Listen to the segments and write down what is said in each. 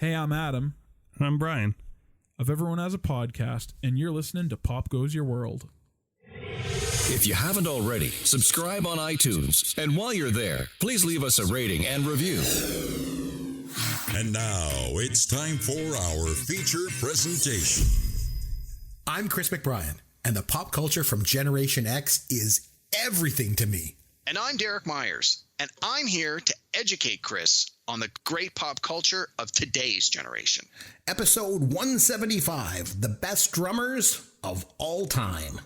Hey, I'm Adam. And I'm Brian. Of Everyone Has a Podcast, and you're listening to Pop Goes Your World. If you haven't already, subscribe on iTunes. And while you're there, please leave us a rating and review. And now it's time for our feature presentation. I'm Chris McBrien, and the pop culture from Generation X is everything to me. And I'm Derek Myers, and I'm here to educate Chris on the great pop culture of today's generation. Episode 175, The Best Drummers of All Time.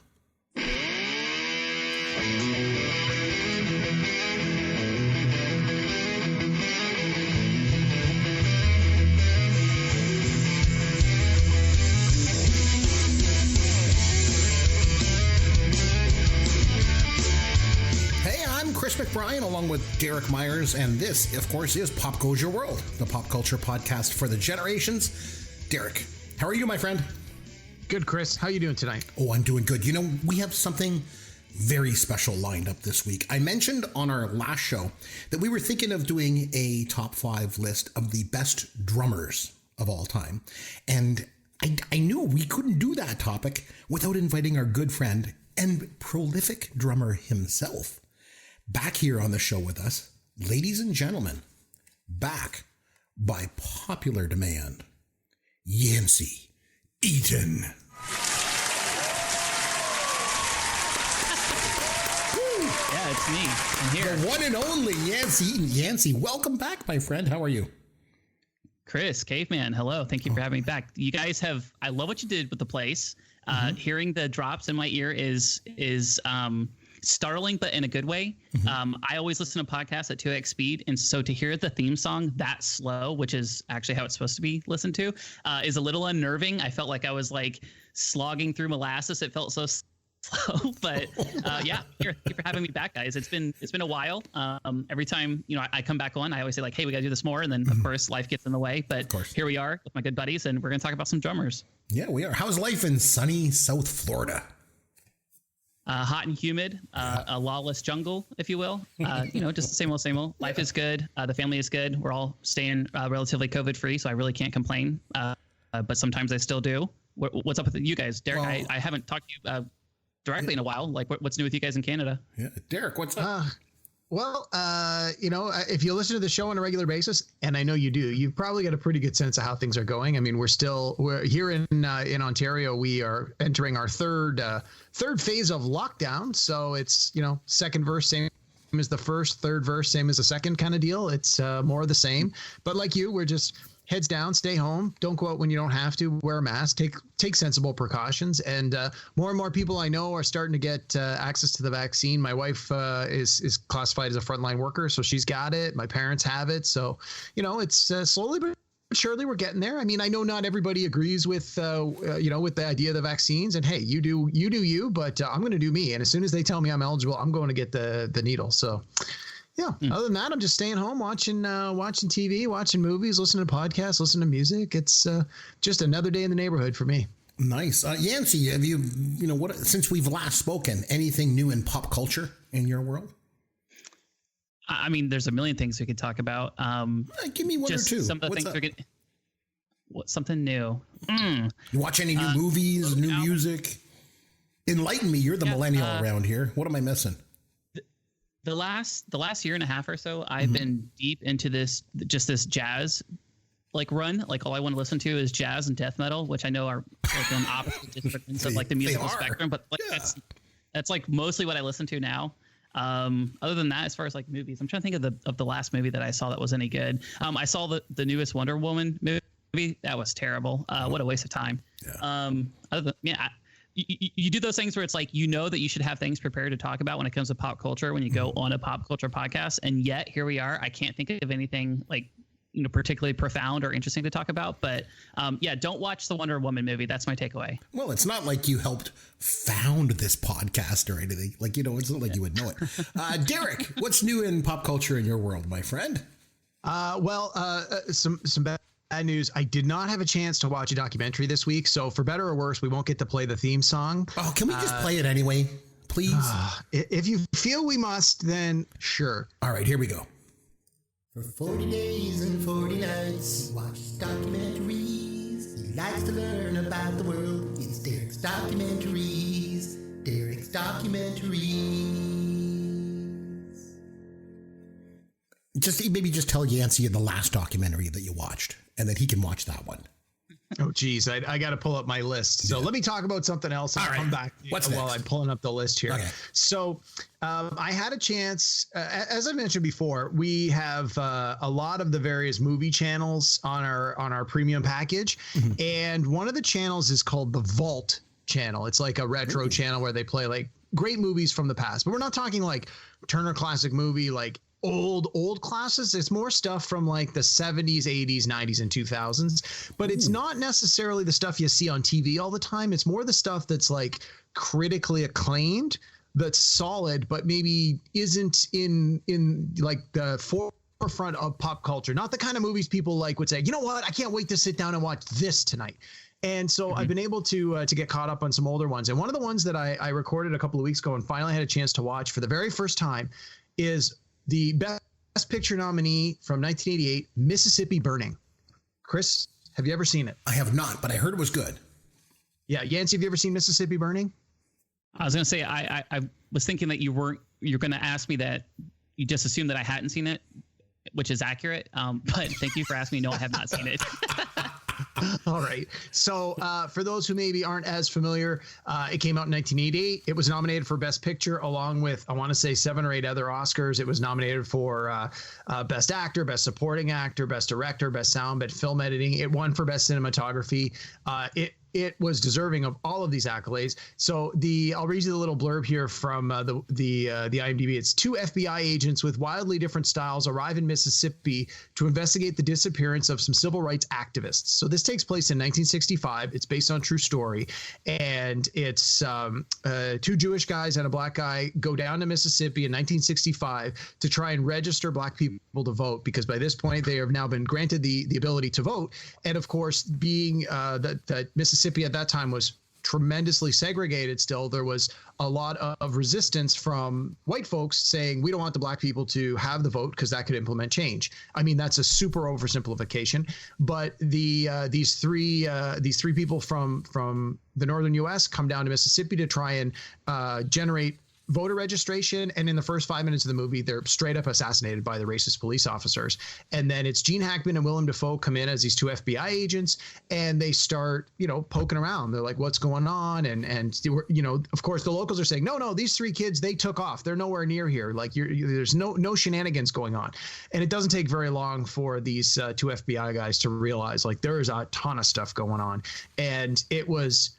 Chris McBrien along with Derek Myers, and this, of course, is Pop Goes Your World, the pop culture podcast for the generations. Derek, how are you, my friend? Good, Chris. How are you doing tonight? Oh, I'm doing good. You know, we have something very special lined up this week. I mentioned on our last show that we were thinking of doing a top 5 list of the best drummers of all time. And I knew we couldn't do that topic without inviting our good friend and prolific drummer himself back here on the show with us. Ladies and gentlemen, back by popular demand, Yancy Eaton. Yeah, it's me. I'm here. The one and only Yancy Eaton. Yancy, welcome back, my friend. How are you? Chris, Caveman, hello. Thank you for having me back. You guys have, I love what you did with the place. Hearing the drops in my ear is startling, but in a good way. I always listen to podcasts at 2x speed, and so to hear the theme song that slow, which is actually how it's supposed to be listened to, is a little unnerving. I felt like I was like slogging through molasses. It felt so slow, but yeah, thank you for having me back, guys. It's been a while. Every time I come back on, I always say like, hey, we got to do this more, and then of course life gets in the way. But here we are with my good buddies, and we're going to talk about some drummers. Yeah, we are. How's life in sunny South Florida? Hot and humid, a lawless jungle, if you will. Just the same old. Life is good. The family is good. We're all staying relatively COVID free, so I really can't complain. But sometimes I still do. What's up with you guys? Derek, well, I haven't talked to you directly in a while. Like, what's new with you guys in Canada? Yeah, Derek, what's up? If you listen to the show on a regular basis, and I know you do, you've probably got a pretty good sense of how things are going. I mean, we're here in Ontario. We are entering our third phase of lockdown. So it's, second verse, same as the first, third verse, same as the second kind of deal. It's more of the same. But like you, we're just heads down, stay home, don't go out when you don't have to, wear a mask, take sensible precautions. And more and more people I know are starting to get access to the vaccine. My wife is classified as a frontline worker, so she's got it. My parents have it. So, it's slowly but surely we're getting there. I mean, I know not everybody agrees with the idea of the vaccines, and hey, you do you, but I'm going to do me. And as soon as they tell me I'm eligible, I'm going to get the needle. So yeah. Other than that, I'm just staying home, watching TV, watching movies, listening to podcasts, listening to music. It's just another day in the neighborhood for me. Nice. Yancy, have you, since we've last spoken, anything new in pop culture in your world? I mean, there's a million things we could talk about. Give me one or two. Some of the things something new. You watch any new movies, new music? Enlighten me. You're the millennial around here. What am I missing? The last year and a half or so, I've been deep into this jazz run. Like, all I want to listen to is jazz and death metal, which I know are like on opposite disciplines of like the musical spectrum, but that's like mostly what I listen to now. Other than that, as far as like movies, I'm trying to think of the last movie that I saw that was any good. I saw the newest Wonder Woman movie. That was terrible. What a waste of time. Yeah. You do those things where it's like, that you should have things prepared to talk about when it comes to pop culture when you go on a pop culture podcast. And yet here we are. I can't think of anything like, particularly profound or interesting to talk about. But don't watch the Wonder Woman movie. That's my takeaway. Well, it's not like you helped found this podcast or anything. Like, it's not like you would know it. Derek, what's new in pop culture in your world, my friend? Some bad news. I did not have a chance to watch a documentary this week, so for better or worse, we won't get to play the theme song. Oh, can we just play it anyway, please? If you feel we must, then sure. All right, here we go. For 40 days and 40 nights, watch documentary. to learn about the world. It's Derek's Documentaries. Derek's Documentaries. Just tell Yancy the last documentary that you watched, and then he can watch that one. Oh, geez. I got to pull up my list. So let me talk about something else and come back while I'm pulling up the list here. Okay. So I had a chance, as I mentioned before, we have a lot of the various movie channels on our premium package. Mm-hmm. And one of the channels is called the Vault channel. It's like a retro channel where they play like great movies from the past. But we're not talking like Turner Classic Movie, like old classes. It's more stuff from like the 70s, 80s, 90s, and 2000s, but it's not necessarily the stuff you see on TV all the time. It's more the stuff that's like critically acclaimed, that's solid, but maybe isn't in like the forefront of pop culture. Not the kind of movies people like would say, you know what, I can't wait to sit down and watch this tonight. And so I've been able to get caught up on some older ones. And one of the ones that I recorded a couple of weeks ago and finally had a chance to watch for the very first time is the Best Picture nominee from 1988, Mississippi Burning. Chris, have you ever seen it? I have not, but I heard it was good. Yeah, Yancy, have you ever seen Mississippi Burning? I was going to say I was thinking that you're going to ask me that. You just assumed that I hadn't seen it, which is accurate. But thank you for asking me. No, I have not seen it. All right. So for those who maybe aren't as familiar, it came out in 1988. It was nominated for Best Picture along with, I want to say, 7 or 8 other Oscars. It was nominated for Best Actor, Best Supporting Actor, Best Director, Best Sound, Best Film Editing. It won for Best Cinematography. It was deserving of all of these accolades. So I'll read you the little blurb here from the IMDb. It's 2 FBI agents with wildly different styles arrive in Mississippi to investigate the disappearance of some civil rights activists. So this takes place in 1965. It's based on a true story, and it's 2 Jewish guys and a black guy go down to Mississippi in 1965 to try and register black people to vote, because by this point they have now been granted the ability to vote. And of course, being that Mississippi at that time was tremendously segregated still, there was a lot of resistance from white folks saying we don't want the black people to have the vote because that could implement change. I mean, that's a super oversimplification, but these three people from the northern U.S. come down to Mississippi to try and generate voter registration, and in the first 5 minutes of the movie, they're straight up assassinated by the racist police officers. And then it's Gene Hackman and Willem Dafoe come in as these 2 FBI agents, and they start, poking around. They're like, "What's going on?" And of course, the locals are saying, "No, these 3 kids, they took off. They're nowhere near here. Like, there's no shenanigans going on." And it doesn't take very long for these 2 FBI guys to realize, like, there is a ton of stuff going on, and it was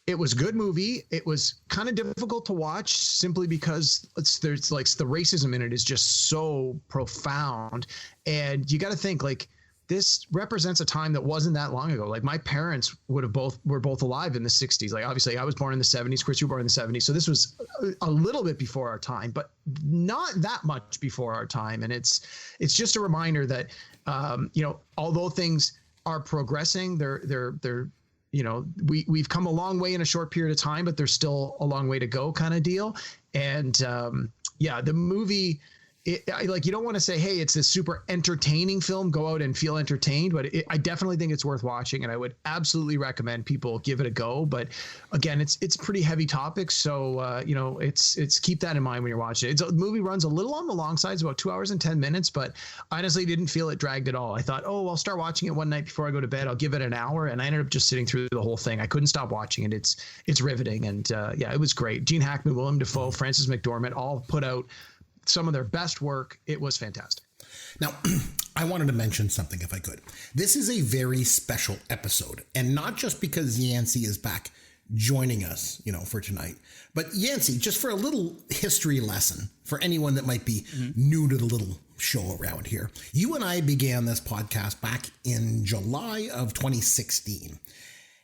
a good movie. It was kind of difficult to watch simply because there's like the racism in it is just so profound. And you got to think, like, this represents a time that wasn't that long ago. Like, my parents were both alive in the 60s. Like, obviously I was born in the 70s. Chris, you were born in the 70s. So this was a little bit before our time, but not that much before our time. And it's just a reminder that, although things are progressing, they're we've come a long way in a short period of time, but there's still a long way to go, kind of deal. And the movie, you don't want to say, hey, it's this super entertaining film, go out and feel entertained, but I definitely think it's worth watching, and I would absolutely recommend people give it a go. But again, it's pretty heavy topic, so it's keep that in mind when you're watching it. The movie runs a little on the long side, it's about 2 hours and 10 minutes, but honestly didn't feel it dragged at all. I thought, I'll start watching it one night before I go to bed, I'll give it an hour, and I ended up just sitting through the whole thing. I couldn't stop watching it. It's riveting, and it was great. Gene Hackman, Willem Dafoe, Frances McDormand all put out some of their best work. It was fantastic. Now, I wanted to mention something if I could. This is a very special episode, and not just because Yancy is back joining us, for tonight, but Yancy, just for a little history lesson for anyone that might be new to the little show around here. You and I began this podcast back in July of 2016.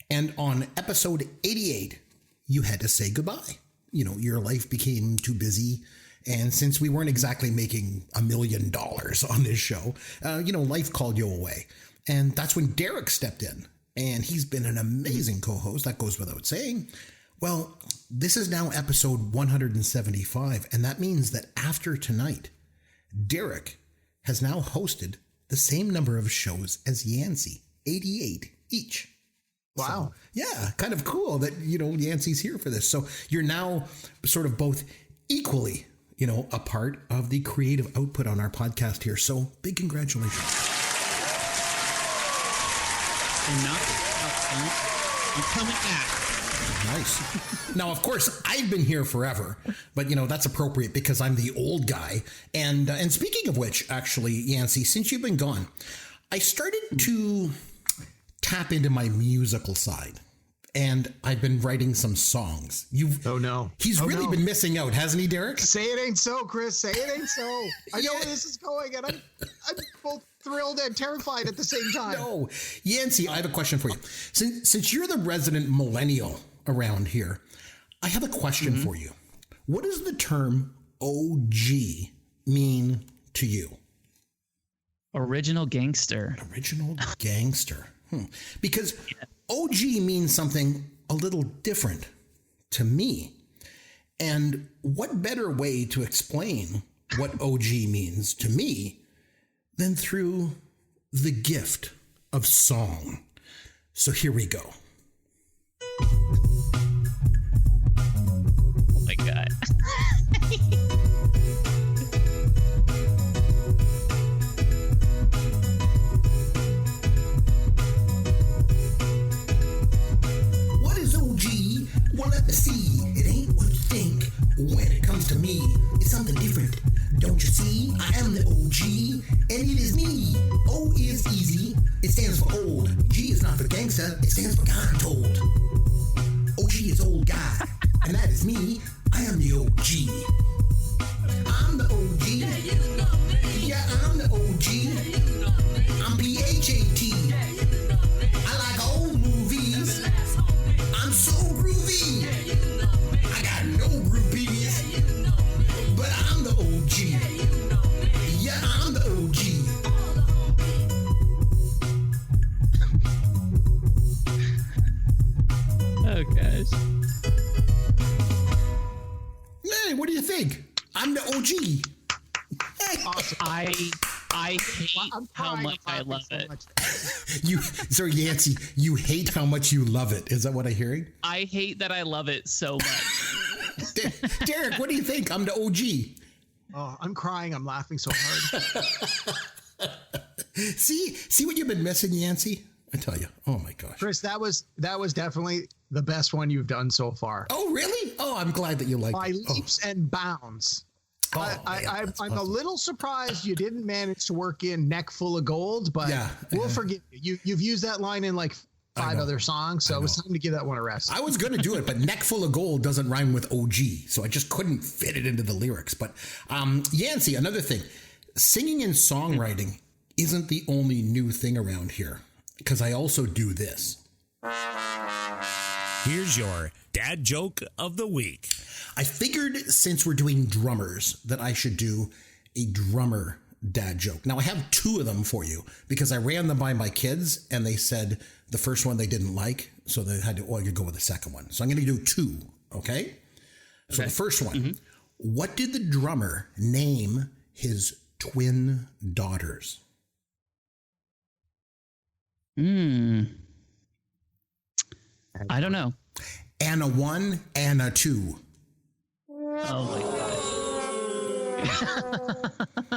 And on episode 88, you had to say goodbye. Your life became too busy. And since we weren't exactly making $1 million on this show, life called you away. And that's when Derek stepped in. And he's been an amazing co-host. That goes without saying. Well, this is now episode 175. And that means that after tonight, Derek has now hosted the same number of shows as Yancy, 88 each. Wow. So, yeah, kind of cool that, Yancy's here for this. So you're now sort of both equally, a part of the creative output on our podcast here. So big congratulations. And I'm coming back. Nice. Now, of course, I've been here forever, but that's appropriate because I'm the old guy. And speaking of which, actually, Yancy, since you've been gone, I started to tap into my musical side, and I've been writing some songs. Oh no, he's really been missing out, hasn't he, Derek? Say it ain't so, Chris. Say it ain't so. I know where this is going, and I'm both thrilled and terrified at the same time. No, Yancy, I have a question for you. Since you're the resident millennial around here, I have a question for you. What does the term OG mean to you? Original gangster. Original gangster. Because OG means something a little different to me. And what better way to explain what OG means to me than through the gift of song? So here we go. Oh my God. What is OG? Well, let me see. It ain't what you think. When it comes to me, it's something different. Don't you see? I am the OG, and it is me. O is easy. It stands for old. G is not for gangster. It stands for God told. OG is old guy, and that is me. I am the OG. I'm the OG. Yeah, I'm the OG. I'm PHAT. I like old movies. I'm so groovy. I got no groupies. But I'm the OG. Yeah, I'm the OG. Oh gosh. Man, what do you think? I'm the OG. Awesome. I hate how much I love it. So Yancy, you hate how much you love it. Is that what I'm hearing? I hate that I love it so much. Derek, what do you think? I'm the OG. Oh, I'm crying. I'm laughing so hard. See what you've been missing, Yancy? I tell you. Oh my gosh. Chris, that was definitely the best one you've done so far. Oh, really? Oh, I'm glad that you liked By it. leaps and bounds. I'm awesome. a little surprised you didn't manage to work in Neck Full of Gold, but we'll forgive you. You've used that line in like 5 other songs, so it was time to give that one a rest. I was going to do it, but Neck Full of Gold doesn't rhyme with OG, so I just couldn't fit it into the lyrics. But Yancy, another thing, singing and songwriting isn't the only new thing around here, because I also do this. Here's your dad joke of the week. I figured since we're doing drummers that I should do a drummer dad joke. Now I have 2 of them for you because I ran them by my kids and they said the first one they didn't like, so they had to go with the second one. So I'm going to do 2, okay? So the first one, what did the drummer name his twin daughters? I don't know. Anna 1, Anna 2. Oh my God.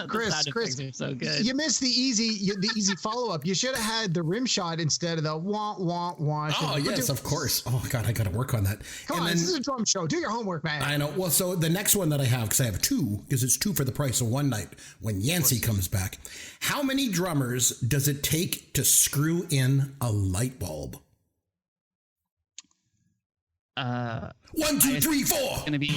Chris, are so good. you missed the easy follow up. You should have had the rim shot instead of the wah wah wah. Oh yes, of course. Oh God, I got to work on that. Come on, this is a drum show. Do your homework, man. I know. Well, so the next one that I have, because I have 2, because it's 2 for the price of one night when Yancy comes back. How many drummers does it take to screw in a light bulb? 1, 2, 3, 4. Gonna be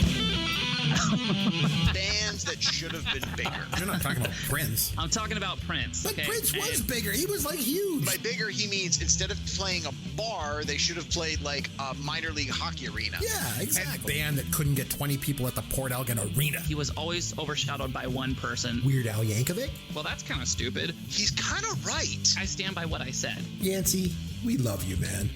Bands that should have been bigger. You're not talking about Prince. I'm talking about Prince. But Okay? Prince was bigger. He was like huge. By bigger, he means instead of playing a bar, they should have played like a minor league hockey arena. Yeah, exactly. A band that couldn't get 20 people at the Port Elgin Arena. He was always overshadowed by one person. Weird Al Yankovic. Well, that's kind of stupid. He's kind of right. I stand by what I said. Yancy, we love you, man.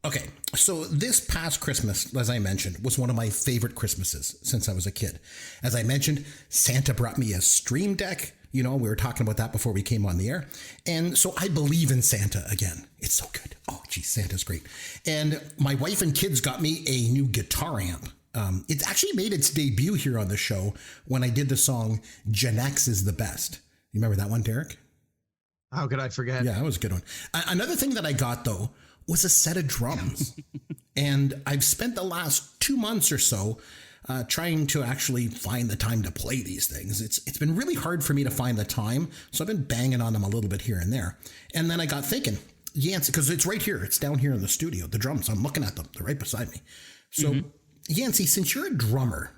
Okay, so this past Christmas, as I mentioned, was one of my favorite Christmases since I was a kid. As I mentioned, Santa brought me a Stream Deck, You know, we were talking about that before we came on the air. And so I believe in Santa again. It's so good. Oh, geez, Santa's great. And my wife and kids got me a new guitar amp. It's actually made its debut here on the show when I did the song Gen X is the Best. You remember that one, Derek? How could I forget? Yeah, that was a good one. Another thing that I got, though, was a set of drums. And I've spent the last 2 months or so trying to actually find the time to play these things. It's been really hard for me to find the time, so I've been banging on them a little bit here and there. And then I got thinking, Yancy, because it's right here. It's down here in the studio, the drums. I'm looking at them. They're right beside me. So, Yancy, since you're a drummer,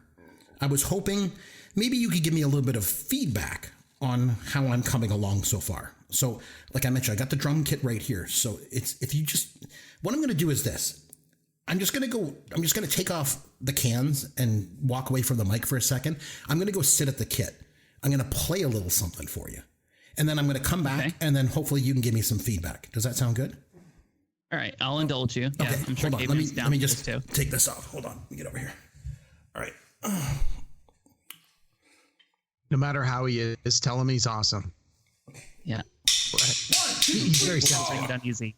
I was hoping maybe you could give me a little bit of feedback on how I'm coming along so far. So, like I mentioned, I got the drum kit right here. So what I'm going to do is this. I'm just going to take off the cans and walk away from the mic for a second. I'm going to go sit at the kit. I'm going to play a little something for you. And then I'm going to come back and then hopefully you can give me some feedback. Does that sound good? All right. I'll indulge you. Yeah, Okay. I'm sure Hold on. Let me just too. take this off. Hold on. Let me get over here. All right. No matter how he is, tell him he's awesome. Yeah. He's very Bring sensitive. it on easy.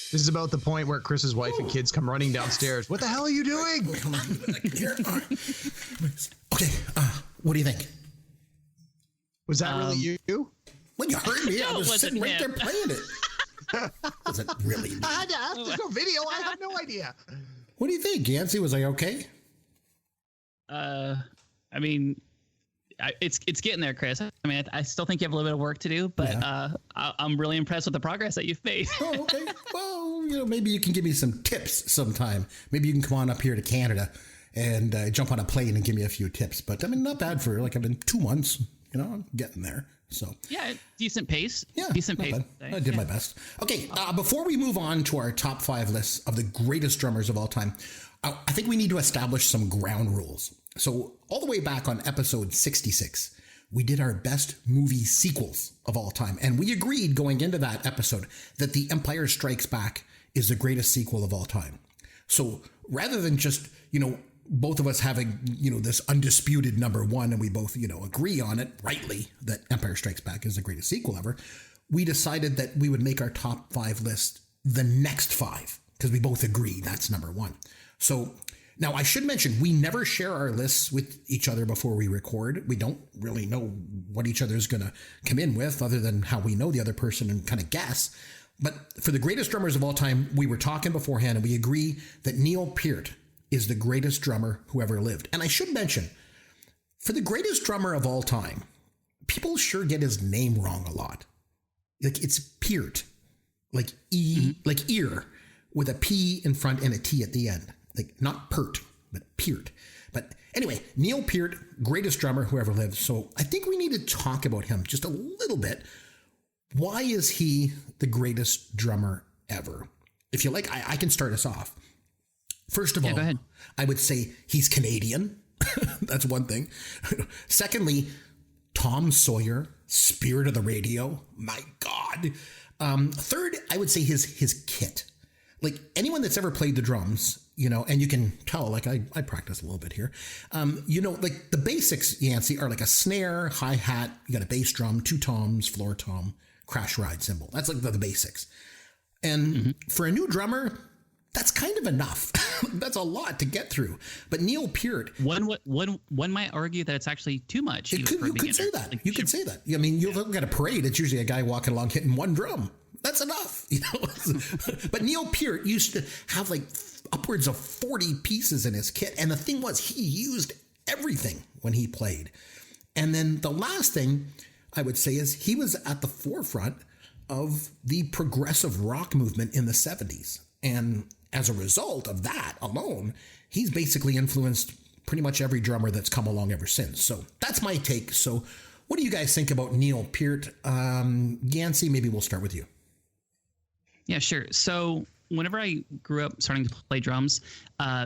This is about the point where Chris's wife and kids come running downstairs. What the hell are you doing? Okay. What do you think? Was that really you? Well, you heard me. No, I it was wasn't sitting right him. there playing it. Was it really me? I had to ask. There's no video. I have no idea. What do you think, Yancy? Was I okay? I mean, it's getting there, Chris. I mean, I still think you have a little bit of work to do, but I'm really impressed with the progress that you've made. Oh, okay. Well, maybe you can give me some tips sometime. Maybe you can come on up here to Canada and jump on a plane and give me a few tips. But I mean, not bad for I've been 2 months. I'm getting there. So yeah, decent pace. Yeah, decent not pace. bad. I did my best. Okay, before we move on to our top 5 lists of the greatest drummers of all time, I think we need to establish some ground rules. So all the way back on episode 66, we did our best movie sequels of all time. And we agreed going into that episode that The Empire Strikes Back is the greatest sequel of all time. So rather than just, both of us having, this undisputed number one, and we both, agree on it rightly that Empire Strikes Back is the greatest sequel ever, we decided that we would make our top 5 list the next 5 because we both agree that's number one. So now I should mention, we never share our lists with each other before we record. We don't really know what each other is going to come in with other than how we know the other person and kind of guess. But for the greatest drummers of all time, we were talking beforehand and we agree that Neil Peart is the greatest drummer who ever lived. And I should mention, for the greatest drummer of all time, people sure get his name wrong a lot. Like it's Peart, like like ear, with a P in front and a T at the end. Like not Pert, but Peart. But anyway, Neil Peart, greatest drummer who ever lived. So I think we need to talk about him just a little bit. Why is he the greatest drummer ever? If you like, I can start us off. First of all, go ahead. I would say he's Canadian. That's one thing. Secondly, Tom Sawyer, spirit of the radio. My God. Third, I would say his kit. Like anyone that's ever played the drums, and you can tell, like I practice a little bit here. Like the basics, Yancy, are like a snare, hi-hat, you got a bass drum, 2 toms, floor tom, crash ride cymbal. That's like the basics. And for a new drummer, that's kind of enough. That's a lot to get through. But Neil Peart, one might argue that it's actually too much. you could say that. You could say that. I mean, you look at a parade, it's usually a guy walking along hitting one drum. That's enough, But Neil Peart used to have like upwards of 40 pieces in his kit. And the thing was, he used everything when he played. And then the last thing I would say is he was at the forefront of the progressive rock movement in the 70s. And as a result of that alone, he's basically influenced pretty much every drummer that's come along ever since. So that's my take. So What do you guys think about Neil Peart? Yancy, maybe we'll start with you. Yeah, sure. So whenever I grew up starting to play drums,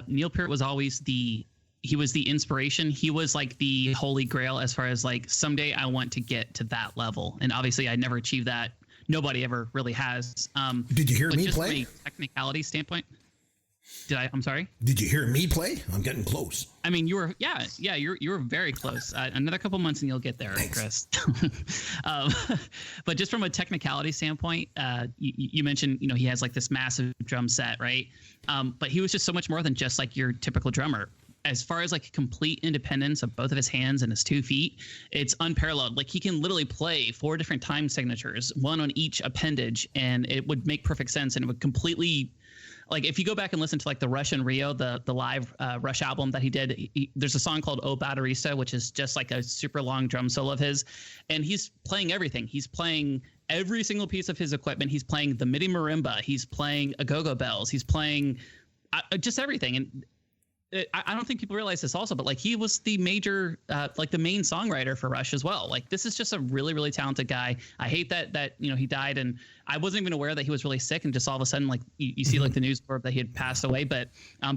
Neil Peart was always he was the inspiration. He was like the holy grail as far as like, someday I want to get to that level. And obviously I never achieved that. Nobody ever really has. Did you hear me just play? From a technicality standpoint. I'm sorry. Did you hear me play? I'm getting close. I mean, you were very close. Another couple months and you'll get there, Thanks. Chris. But just from a technicality standpoint, you mentioned, he has like this massive drum set, right? But he was just so much more than just like your typical drummer. As far as like complete independence of both of his hands and his 2 feet, it's unparalleled. Like he can literally play 4 different time signatures, one on each appendage, and it would make perfect sense. And it would completely, like if you go back and listen to like the Rush in Rio, the live Rush album that he did, there's a song called O Batterista, which is just like a super long drum solo of his. And he's playing everything. He's playing every single piece of his equipment. He's playing the MIDI marimba. He's playing a-go-go bells. He's playing just everything. And I don't think people realize this also, but like he was the major, like the main songwriter for Rush as well. Like this is just a really, really talented guy. I hate that he died, and I wasn't even aware that he was really sick, and just all of a sudden like you see like the news report that he had passed away. But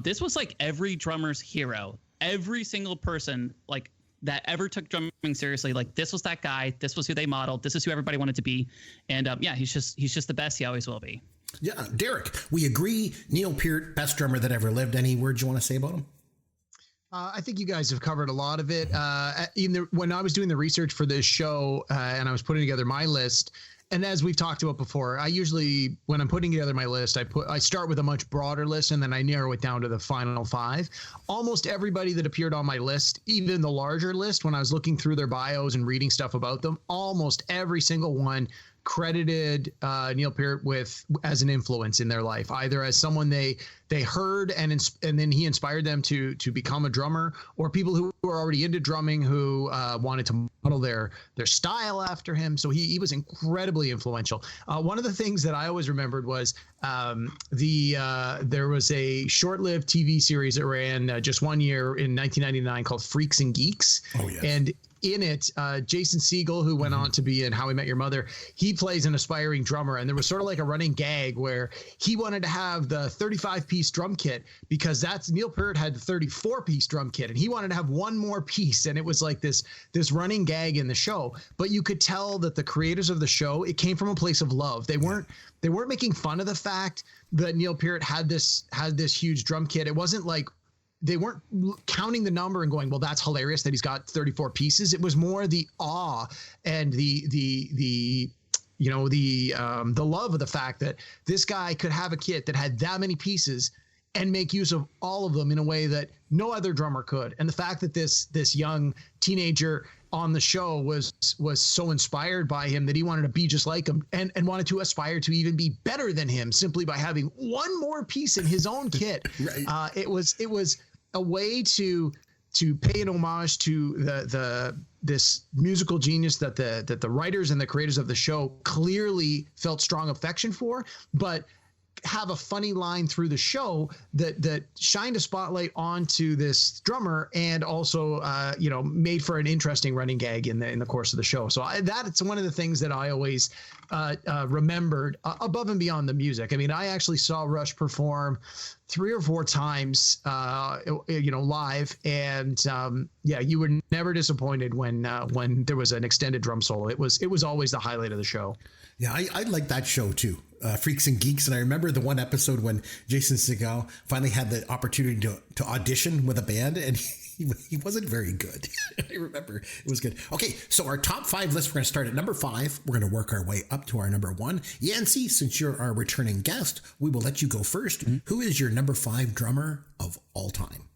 this was like every drummer's hero. Every single person like that ever took drumming seriously, like this was that guy. This was who they modeled. This is who everybody wanted to be. And he's just the best. He always will be. Yeah, Derek, we agree. Neil Peart, best drummer that ever lived. Any words you want to say about him? I think you guys have covered a lot of it. When I was doing the research for this show and I was putting together my list, and as we've talked about before, I usually, when I'm putting together my list, I start with a much broader list and then I narrow it down to the final 5. Almost everybody that appeared on my list, even the larger list, when I was looking through their bios and reading stuff about them, almost every single one credited Neil Peart as an influence in their life, either as someone they heard and then he inspired them to become a drummer, or people who were already into drumming who wanted to model their style after him. So he was incredibly influential. One of the things that I always remembered was there was a short-lived TV series that ran just 1 year in 1999 called Freaks and Geeks. Oh, yes. And in it, Jason Segel, who went on to be in How I Met Your Mother, he plays an aspiring drummer. And there was sort of like a running gag where he wanted to have the 35-piece drum kit because Neil Peart had the 34-piece drum kit, and he wanted to have one more piece. And it was like this running gag in the show. But you could tell that the creators of the show, it came from a place of love. They weren't making fun of the fact that Neil Peart had this huge drum kit. It wasn't like they weren't counting the number and going, well, that's hilarious that he's got 34 pieces. It was more the awe and the love of the fact that this guy could have a kit that had that many pieces and make use of all of them in a way that no other drummer could. And the fact that this young teenager on the show was so inspired by him that he wanted to be just like him and wanted to aspire to even be better than him simply by having one more piece in his own kit. Right. It was a way to pay an homage to this musical genius that the writers and the creators of the show clearly felt strong affection for, but have a funny line through the show that shined a spotlight onto this drummer and also made for an interesting running gag in the course of the show. So that's one of the things that I always remembered above and beyond the music. I mean, I actually saw Rush perform 3 or 4 times live, and you were never disappointed when there was an extended drum solo. It was always the highlight of the show. Yeah, I like that show too, Freaks and Geeks. And I remember the one episode when Jason Segel finally had the opportunity to audition with a band, and he wasn't very good. I remember it was good. Okay, so our top 5 list, we're going to start at number 5. We're going to work our way up to our number 1. Yancy, since you're our returning guest, we will let you go first. Mm-hmm. Who is your number 5 drummer of all time?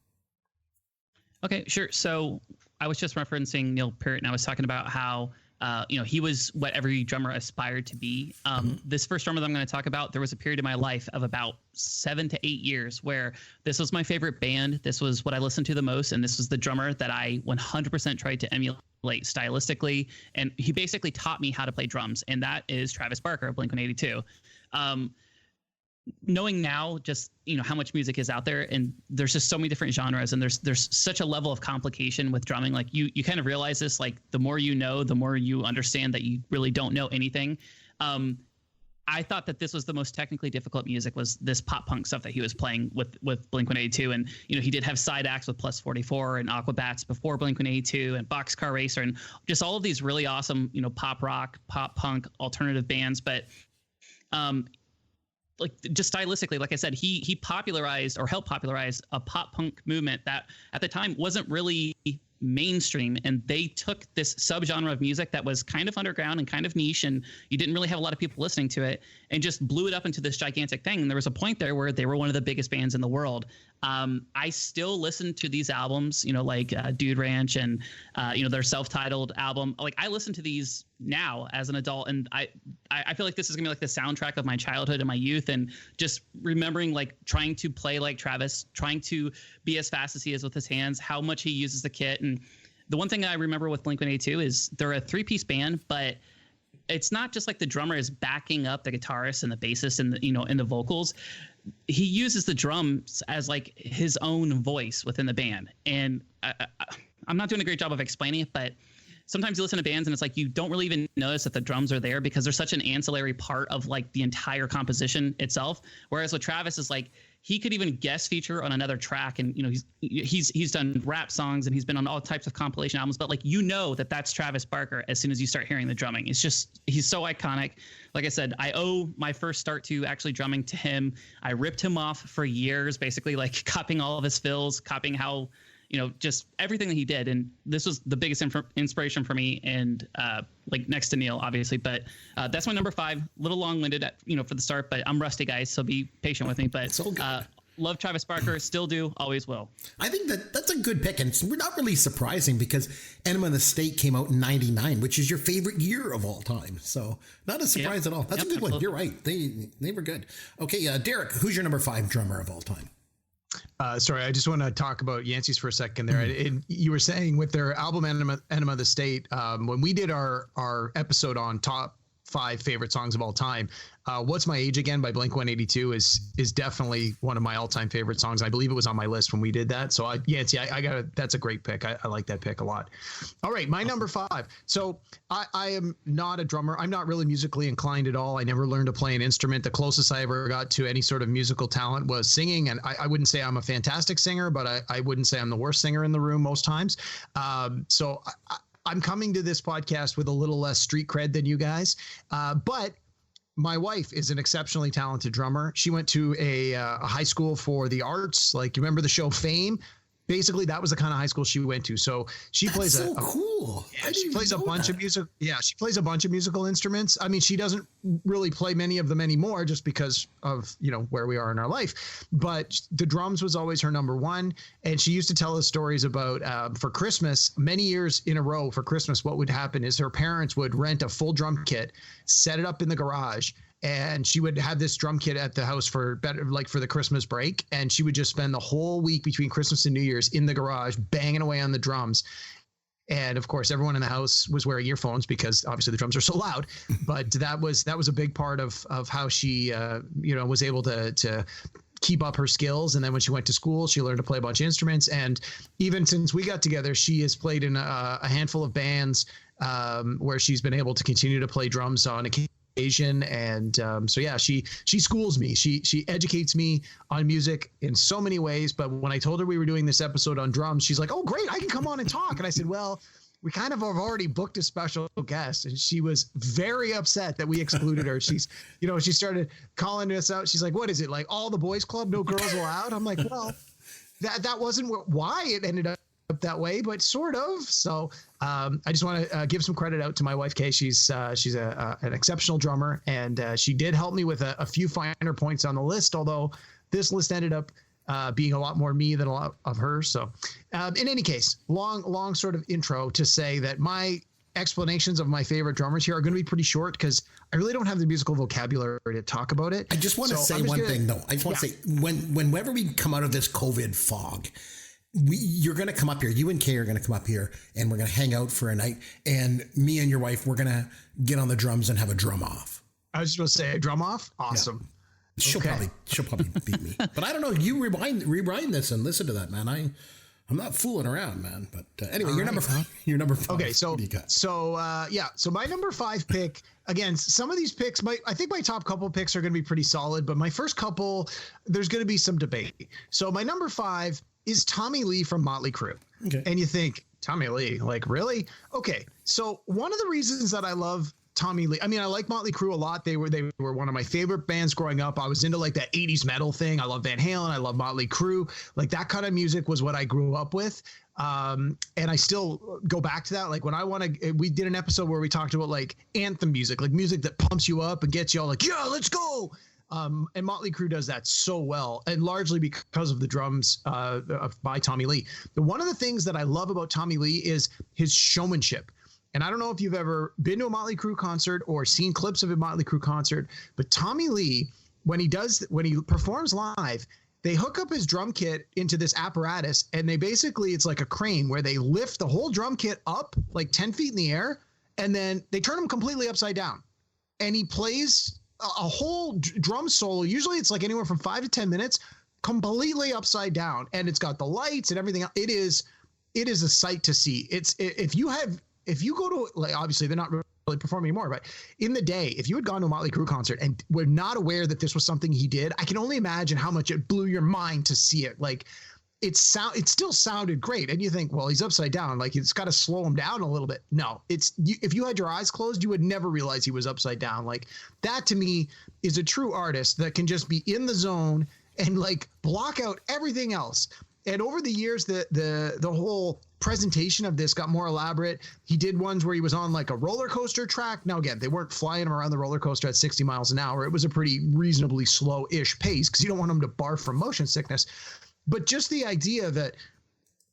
Okay, sure. So I was just referencing Neil Peart, and I was talking about how he was what every drummer aspired to be. This first drummer that I'm going to talk about, there was a period in my life of about 7 to 8 years where this was my favorite band. This was what I listened to the most. And this was the drummer that I 100% tried to emulate stylistically. And he basically taught me how to play drums. And that is Travis Barker of Blink-182. knowing now just, how much music is out there, and there's just so many different genres, and there's such a level of complication with drumming. Like you kind of realize this, like the more you know, the more you understand that you really don't know anything. I thought that this was the most technically difficult music, was this pop punk stuff that he was playing with Blink-182. And, he did have side acts with Plus 44 and Aquabats before Blink-182 and Boxcar Racer and just all of these really awesome, pop rock, pop punk, alternative bands. But like just stylistically, like I said, he popularized or helped popularize a pop punk movement that at the time wasn't really mainstream, and they took this subgenre of music that was kind of underground and kind of niche, and you didn't really have a lot of people listening to it, and just blew it up into this gigantic thing. And there was a point there where they were one of the biggest bands in the world. I still listen to these albums, like Dude Ranch and their self-titled album. Like I listen to these now as an adult, and I feel like this is gonna be like the soundtrack of my childhood and my youth, and just remembering like trying to play like Travis, trying to be as fast as he is with his hands, how much he uses the kit. And the one thing I remember with Blink-182 is they're a 3-piece band, but it's not just like the drummer is backing up the guitarist and the bassist and and the vocals. He uses the drums as like his own voice within the band. And I'm not doing a great job of explaining it, but sometimes you listen to bands and it's like you don't really even notice that the drums are there because they're such an ancillary part of like the entire composition itself. Whereas with Travis is like he could even guest feature on another track, and he's done rap songs and he's been on all types of compilation albums, but like that that's Travis Barker as soon as you start hearing the drumming. It's just he's so iconic. Like I said, I owe my first start to actually drumming to him. I ripped him off for years, basically like copying all of his fills, copying how just everything that he did. And this was the biggest inspiration for me, and like next to Neil, obviously. But that's my number 5. A little long-winded, for the start, but I'm rusty, guys, so be patient with me. But love Travis Barker, still do, always will. I think that's a good pick, and it's not really surprising because Enema of the State came out in '99, which is your favorite year of all time. So not a surprise at all. That's a good one. You're right. They were good. Okay, Derek, who's your number 5 drummer of all time? Sorry, I just want to talk about Yancy's for a second there. You were saying with their album Enema of the State, when we did our episode on top 5 favorite songs of all time, What's My Age Again by Blink-182 is definitely one of my all-time favorite songs. I believe it was on my list when we did that. So Yancy, I got that's a great pick. I like that pick a lot. All right, my number 5. So I am not a drummer. I'm not really musically inclined at all. I never learned to play an instrument. The closest I ever got to any sort of musical talent was singing. And I wouldn't say I'm a fantastic singer, but I wouldn't say I'm the worst singer in the room most times. So I'm coming to this podcast with a little less street cred than you guys. But my wife is an exceptionally talented drummer. She went to a high school for the arts. Like, you remember the show Fame? Basically, that was the kind of high school she went to. So she plays cool. Yeah, she plays a bunch of music. Yeah, she plays a bunch of musical instruments. I mean, she doesn't really play many of them anymore just because of, where we are in our life. But the drums was always her number 1. And she used to tell us stories about for Christmas, many years in a row for Christmas, what would happen is her parents would rent a full drum kit, set it up in the garage, and she would have this drum kit at the house for the Christmas break. And she would just spend the whole week between Christmas and New Year's in the garage, banging away on the drums. And of course, everyone in the house was wearing earphones because obviously the drums are so loud. But that was a big part of how she, was able to keep up her skills. And then when she went to school, she learned to play a bunch of instruments. And even since we got together, she has played in a handful of bands where she's been able to continue to play drums on occasion. And so yeah, she schools me. She educates me on music in so many ways. But when I told her we were doing this episode on drums, she's like, "Oh, great, I can come on and talk." And I said, "Well, we kind of have already booked a special guest," and she was very upset that we excluded her. She started calling us out. She's like, "What is it, like all the boys club, no girls allowed?" I'm like, "Well, that wasn't why it ended up that way, but sort of." So I just want to give some credit out to my wife, Kay. She's an exceptional drummer, and she did help me with a few finer points on the list, although this list ended up being a lot more me than a lot of her. So in any case, long sort of intro to say that my explanations of my favorite drummers here are going to be pretty short because I really don't have the musical vocabulary to talk about it. I just want to say one thing, though. I just want to say, whenever we come out of this COVID fog, you're going to come up here. You and Kay are going to come up here, and we're going to hang out for a night. And me and your wife, we're going to get on the drums and have a drum off. I was just going to say, a drum off? Awesome. She'll probably beat me. But I don't know. You rewind this and listen to that, man. I'm not fooling around, man. But anyway, you're number 5. You're number 5. Okay, so my number 5 pick. Again, some of these picks, I think my top couple picks are going to be pretty solid, but my first couple, there's going to be some debate. So my number 5 is Tommy Lee from Motley Crue. Okay. And you think, Tommy Lee, like, really? Okay, so one of the reasons that I love Tommy Lee, I mean, I like Motley Crue a lot. They were one of my favorite bands growing up. I was into like that 80s metal thing. I love Van Halen. I love Motley Crue. Like that kind of music was what I grew up with. And I still go back to that. Like when we did an episode where we talked about like anthem music, like music that pumps you up and gets you all like, yeah, let's go. And Motley Crue does that so well, and largely because of the drums by Tommy Lee. But one of the things that I love about Tommy Lee is his showmanship. And I don't know if you've ever been to a Motley Crue concert or seen clips of a Motley Crue concert, but Tommy Lee, when he performs live, they hook up his drum kit into this apparatus, and it's like a crane where they lift the whole drum kit up like 10 feet in the air, and then they turn him completely upside down. And he plays a whole drum solo. Usually it's like anywhere from 5 to 10 minutes, completely upside down. And it's got the lights and everything else. It is a sight to see. If you go to, like, obviously they're not really performing anymore, but in the day, if you had gone to a Motley Crue concert and were not aware that this was something he did, I can only imagine how much it blew your mind to see it. Like it still sounded great. And you think, well, he's upside down. Like it's got to slow him down a little bit. No, if you had your eyes closed, you would never realize he was upside down. Like that to me is a true artist that can just be in the zone and like block out everything else. And over the years, the whole presentation of this got more elaborate. He did ones where he was on like a roller coaster track. Now, again, they weren't flying him around the roller coaster at 60 miles an hour. It was a pretty reasonably slow-ish pace because you don't want him to barf from motion sickness. But just the idea that,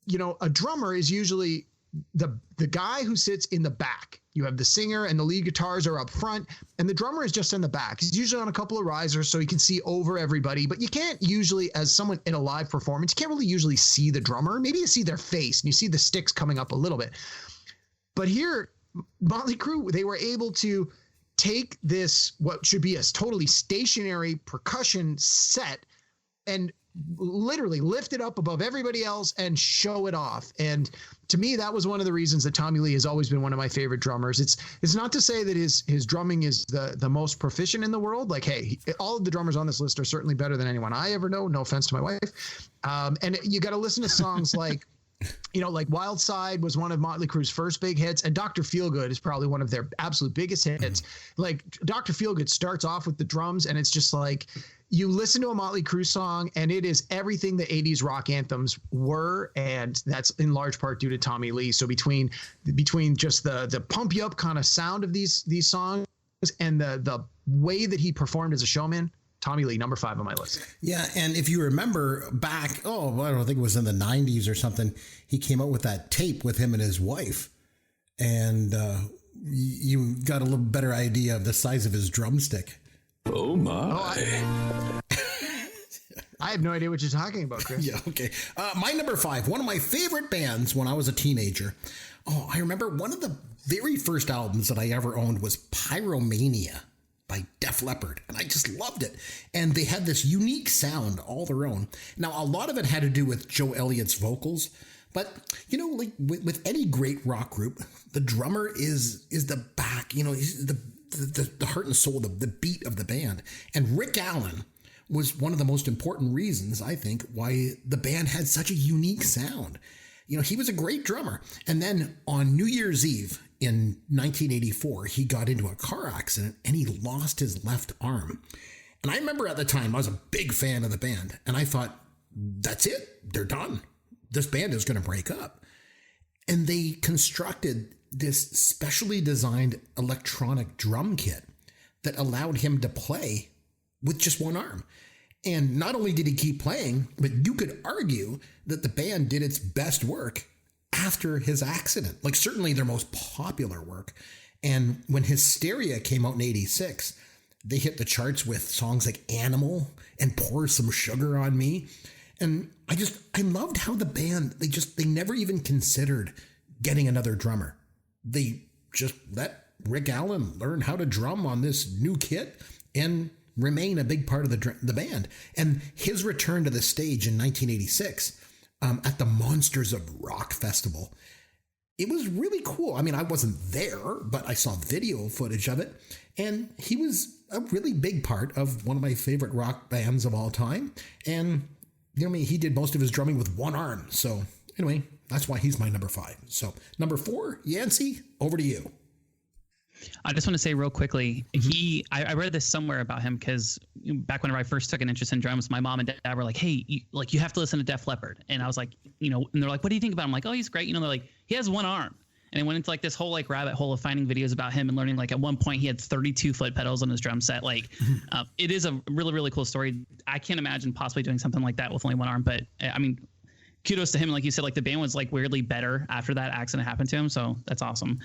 you know, a drummer is usually the guy who sits in the back. You have the singer and the lead guitars are up front, and the drummer is just in the back. He's usually on a couple of risers so he can see over everybody, but you can't usually, as someone in a live performance, you can't really usually see the drummer. Maybe you see their face and you see the sticks coming up a little bit. But here, Motley Crue, they were able to take this, what should be a totally stationary percussion set, and literally lift it up above everybody else and show it off. And to me, that was one of the reasons that Tommy Lee has always been one of my favorite drummers. It's not to say that his drumming is the most proficient in the world. Like, hey, all of the drummers on this list are certainly better than anyone I ever know. No offense to my wife. And you got to listen to songs like, you know, like Wild Side was one of Motley Crue's first big hits, and Dr. Feelgood is probably one of their absolute biggest hits. Like Dr. Feelgood starts off with the drums, and it's just like, you listen to a Motley Crue song and it is everything the 80s rock anthems were, and that's in large part due to Tommy Lee. So between just the pump you up kind of sound of these songs and the way that he performed as a showman, Tommy Lee, number 5 on my list. Yeah, and if you remember back, I don't think it was in the 90s or something, he came out with that tape with him and his wife, and you got a little better idea of the size of his drumstick. Oh my. I have no idea what you're talking about, Chris. Yeah, okay. My number 5, one of my favorite bands when I was a teenager. Oh, I remember one of the very first albums that I ever owned was Pyromania by Def Leppard, and I just loved it. And they had this unique sound all their own. Now, a lot of it had to do with Joe Elliott's vocals, but, you know, like with any great rock group, the drummer is the back, you know, he's the heart and soul, the beat of the band. And Rick Allen was one of the most important reasons, I think, why the band had such a unique sound. You know, he was a great drummer. And then on New Year's Eve in 1984, he got into a car accident and he lost his left arm. And I remember at the time, I was a big fan of the band, and I thought, that's it, they're done. This band is going to break up. And they constructed this specially designed electronic drum kit that allowed him to play with just one arm. And not only did he keep playing, but you could argue that the band did its best work after his accident, like certainly their most popular work. And when Hysteria came out in 86, they hit the charts with songs like Animal and Pour Some Sugar on Me. And I loved how the band, they never even considered getting another drummer. They just let Rick Allen learn how to drum on this new kit, and remain a big part of the band. And his return to the stage in 1986 at the Monsters of Rock Festival, it was really cool. I mean, I wasn't there, but I saw video footage of it. And he was a really big part of one of my favorite rock bands of all time. And, you know, I mean, he did most of his drumming with one arm. So anyway, that's why he's my number 5. So number 4, Yancy, over to you. I just want to say real quickly, I read this somewhere about him because back whenever I first took an interest in drums, my mom and dad were like, hey, you have to listen to Def Leppard. And I was like, you know, and they're like, what do you think about him? I'm like, oh, he's great. You know, they're like, he has one arm. And I went into like this whole like rabbit hole of finding videos about him and learning like at one point he had 32 foot pedals on his drum set. Like it is a really, really cool story. I can't imagine possibly doing something like that with only one arm, but I mean, kudos to him. Like you said, like the band was like weirdly better after that accident happened to him. So that's awesome.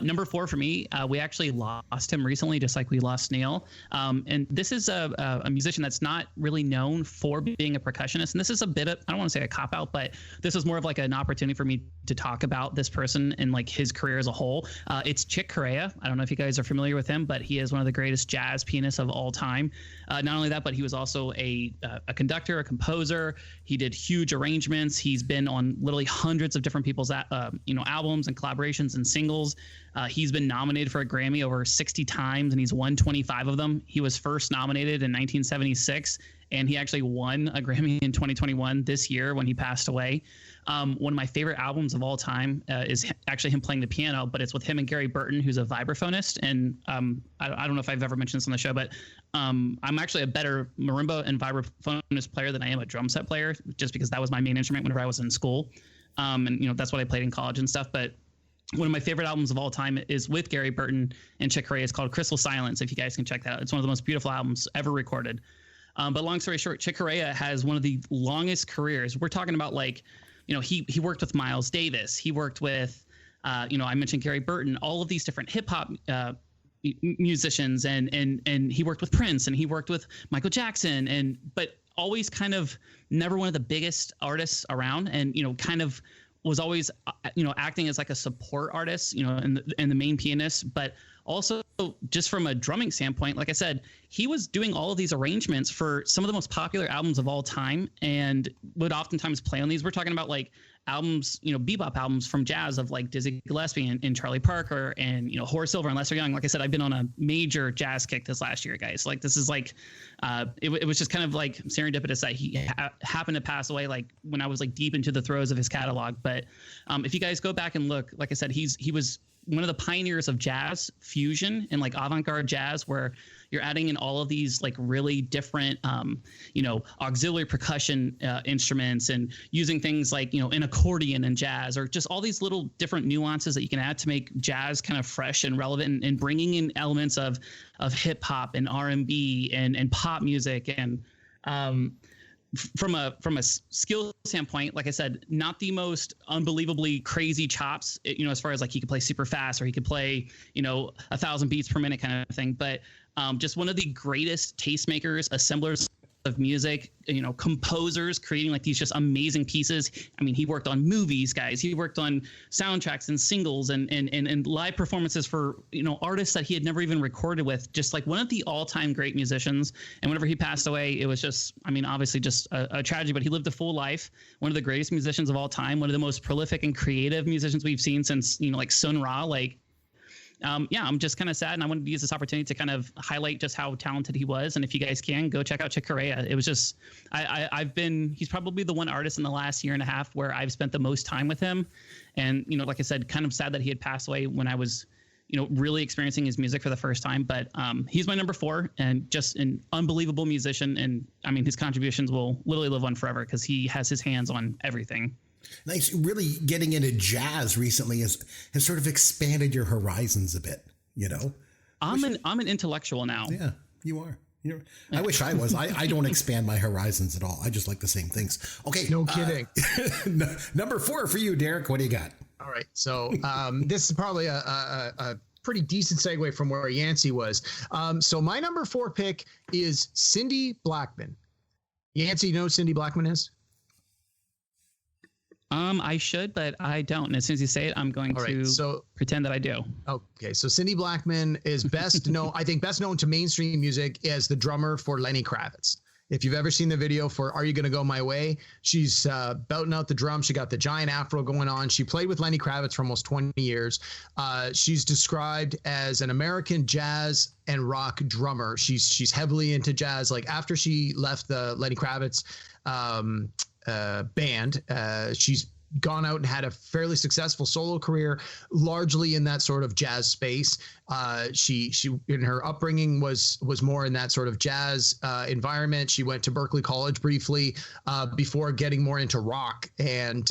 Number 4 for me, we actually lost him recently, just like we lost Neil. And this is a musician that's not really known for being a percussionist. And this is a bit of, I don't want to say a cop out, but this is more of like an opportunity for me to talk about this person and like his career as a whole. It's Chick Corea. I don't know if you guys are familiar with him, but he is one of the greatest jazz pianists of all time. Not only that, but he was also a conductor, a composer. He did huge arrangements. He's been on literally hundreds of different people's albums and collaborations and singles. He's been nominated for a Grammy over 60 times, and he's won 25 of them. He was first nominated in 1976, and he actually won a Grammy in 2021 this year when he passed away. One of my favorite albums of all time is actually him playing the piano, but it's with him and Gary Burton, who's a vibraphonist. And I don't know if I've ever mentioned this on the show, but I'm actually a better marimba and vibraphonist player than I am a drum set player, just because that was my main instrument whenever I was in school. And, you know, that's what I played in college and stuff. But one of my favorite albums of all time is with Gary Burton and Chick Corea. It's called Crystal Silence, if you guys can check that out. It's one of the most beautiful albums ever recorded. But long story short, Chick Corea has one of the longest careers. We're talking about like, you know, he worked with Miles Davis. He worked with, you know, I mentioned Gary Burton, all of these different hip hop musicians, and he worked with Prince, and he worked with Michael Jackson, but always kind of never one of the biggest artists around, and, you know, kind of was always, you know, acting as like a support artist, you know, and the main pianist, but also just from a drumming standpoint, like I said, he was doing all of these arrangements for some of the most popular albums of all time and would oftentimes play on these. We're talking about like albums, you know, bebop albums from jazz of like Dizzy Gillespie and Charlie Parker and, you know, Horace Silver and Lester Young. Like I said, I've been on a major jazz kick this last year, guys. Like this is like, it was just kind of like serendipitous that he happened to pass away like when I was like deep into the throes of his catalog. But if you guys go back and look, like I said, he was one of the pioneers of jazz fusion and like avant-garde jazz, where you're adding in all of these like really different, you know, auxiliary percussion instruments and using things like, you know, an accordion in jazz, or just all these little different nuances that you can add to make jazz kind of fresh and relevant, and bringing in elements of hip hop and R&B and pop music. And from a skill standpoint, like I said, not the most unbelievably crazy chops, you know, as far as like he could play super fast or he could play, you know, 1,000 beats per minute kind of thing, but just one of the greatest tastemakers, assemblers of music, you know, composers, creating like these just amazing pieces. I mean, he worked on movies, guys. He worked on soundtracks and singles and live performances for, you know, artists that he had never even recorded with. Just like one of the all-time great musicians. And whenever he passed away, it was just, I mean, obviously just a tragedy, but he lived a full life. One of the greatest musicians of all time. One of the most prolific and creative musicians we've seen since, you know, like Sun Ra. Like, yeah, I'm just kind of sad, and I wanted to use this opportunity to kind of highlight just how talented he was. And if you guys can, go check out Chick Corea. It was just, he's probably the one artist in the last year and a half where I've spent the most time with him. And, you know, like I said, kind of sad that he had passed away when I was, you know, really experiencing his music for the first time. But he's my number 4, and just an unbelievable musician. And I mean, his contributions will literally live on forever because he has his hands on everything. Nice. Really getting into jazz recently has sort of expanded your horizons a bit, you know? I'm an intellectual now. Yeah, you are. I wish I was. I don't expand my horizons at all. I just like the same things. Okay. No kidding. Number 4 for you, Derek. What do you got? All right. So this is probably a pretty decent segue from where Yancy was. So my number 4 pick is Cindy Blackman. Yancy, you know who Cindy Blackman is? I should, but I don't. And as soon as you say it, I'm going to pretend that I do. Okay, so Cindy Blackman is best known, I think, best known to mainstream music as the drummer for Lenny Kravitz. If you've ever seen the video for Are You Gonna Go My Way, she's belting out the drum. She got the giant afro going on. She played with Lenny Kravitz for almost 20 years. She's described as an American jazz and rock drummer. She's heavily into jazz. Like after she left the Lenny Kravitz band, she's gone out and had a fairly successful solo career, largely in that sort of jazz space. She in her upbringing was more in that sort of jazz environment. She went to Berklee College briefly before getting more into rock. And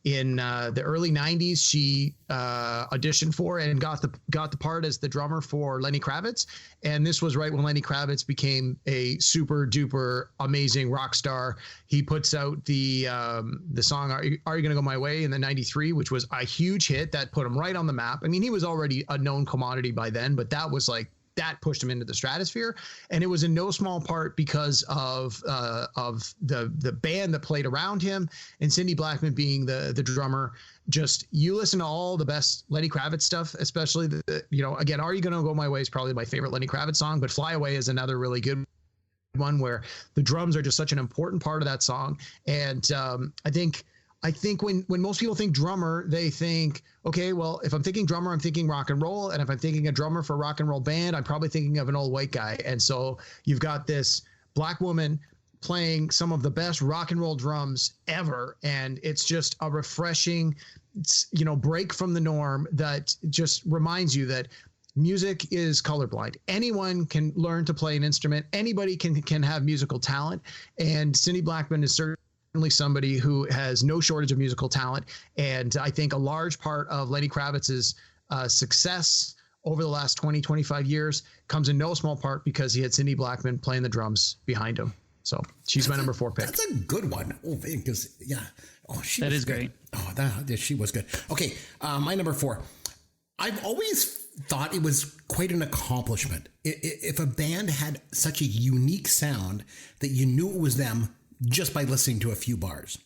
in the early 90s, she auditioned for and got the part as the drummer for Lenny Kravitz. And this was right when Lenny Kravitz became a super duper amazing rock star. He puts out the song Are You Gonna Go My Way in the 93, which was a huge hit that put him right on the map. I mean, he was already a known commodity by then, but that pushed him into the stratosphere. And it was in no small part because of the band that played around him, and Cindy Blackman being the drummer. Just, you listen to all the best Lenny Kravitz stuff, especially again, Are You Gonna Go My Way is probably my favorite Lenny Kravitz song, but Fly Away is another really good one where the drums are just such an important part of that song. And I think when most people think drummer, they think, okay, well, if I'm thinking drummer, I'm thinking rock and roll. And if I'm thinking a drummer for a rock and roll band, I'm probably thinking of an old white guy. And so you've got this black woman playing some of the best rock and roll drums ever. And it's just a refreshing, break from the norm that just reminds you that music is colorblind. Anyone can learn to play an instrument. Anybody can have musical talent. And Cindy Blackman is certainly somebody who has no shortage of musical talent. And I think a large part of Lenny Kravitz's success over the last 20, 25 years comes in no small part because he had Cindy Blackman playing the drums behind him. So she's my number 4 pick. That's a good one. Oh, because yeah. Oh, that is great. Oh, she was good. Okay. My number 4. I've always thought it was quite an accomplishment. If a band had such a unique sound that you knew it was them just by listening to a few bars.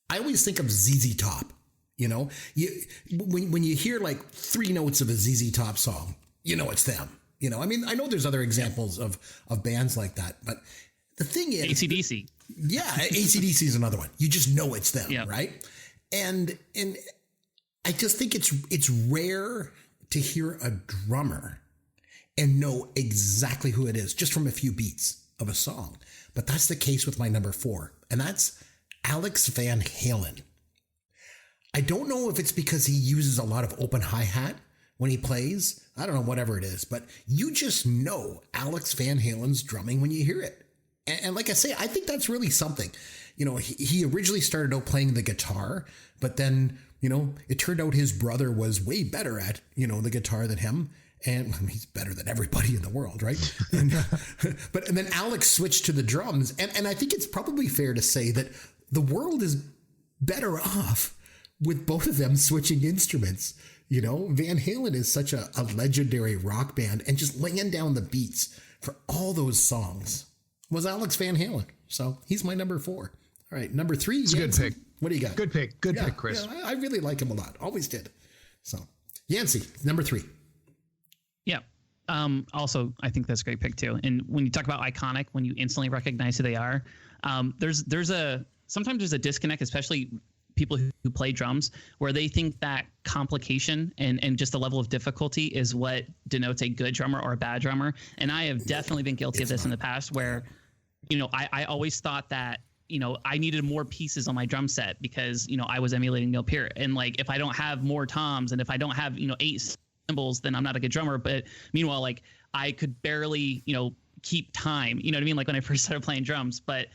I always think of ZZ Top. When you hear like 3 notes of a ZZ Top song, it's them. I mean, I know there's other examples of bands like that, but the thing is, AC/DC. Yeah, AC/DC is another one. You just know it's them, right? And I just think it's rare to hear a drummer and know exactly who it is just from a few beats of a song. But that's the case with my number 4, and that's Alex Van Halen. I don't know if it's because he uses a lot of open hi-hat when he plays. I don't know, whatever it is, but you just know Alex Van Halen's drumming when you hear it. And like I say, I think that's really something. He originally started out playing the guitar, but then, it turned out his brother was way better at, the guitar than him. And he's better than everybody in the world, right? And then Alex switched to the drums. And I think it's probably fair to say that the world is better off with both of them switching instruments. Van Halen is such a legendary rock band, and just laying down the beats for all those songs was Alex Van Halen. So he's my number 4. All right, number 3. It's a good pick. What do you got? Good pick. Good pick, Chris. Yeah, I really like him a lot. Always did. So Yancy, number 3. Yeah. Also, I think that's a great pick too. And when you talk about iconic, when you instantly recognize who they are, sometimes there's a disconnect, especially people who play drums, where they think that complication and just the level of difficulty is what denotes a good drummer or a bad drummer. And I have definitely been guilty of this in the past where, I always thought that, I needed more pieces on my drum set because, I was emulating Neil Peart. And like, if I don't have more toms and if I don't have, 8 cymbals, then I'm not a good drummer. But meanwhile, like I could barely, keep time, you know what I mean? Like when I first started playing drums, but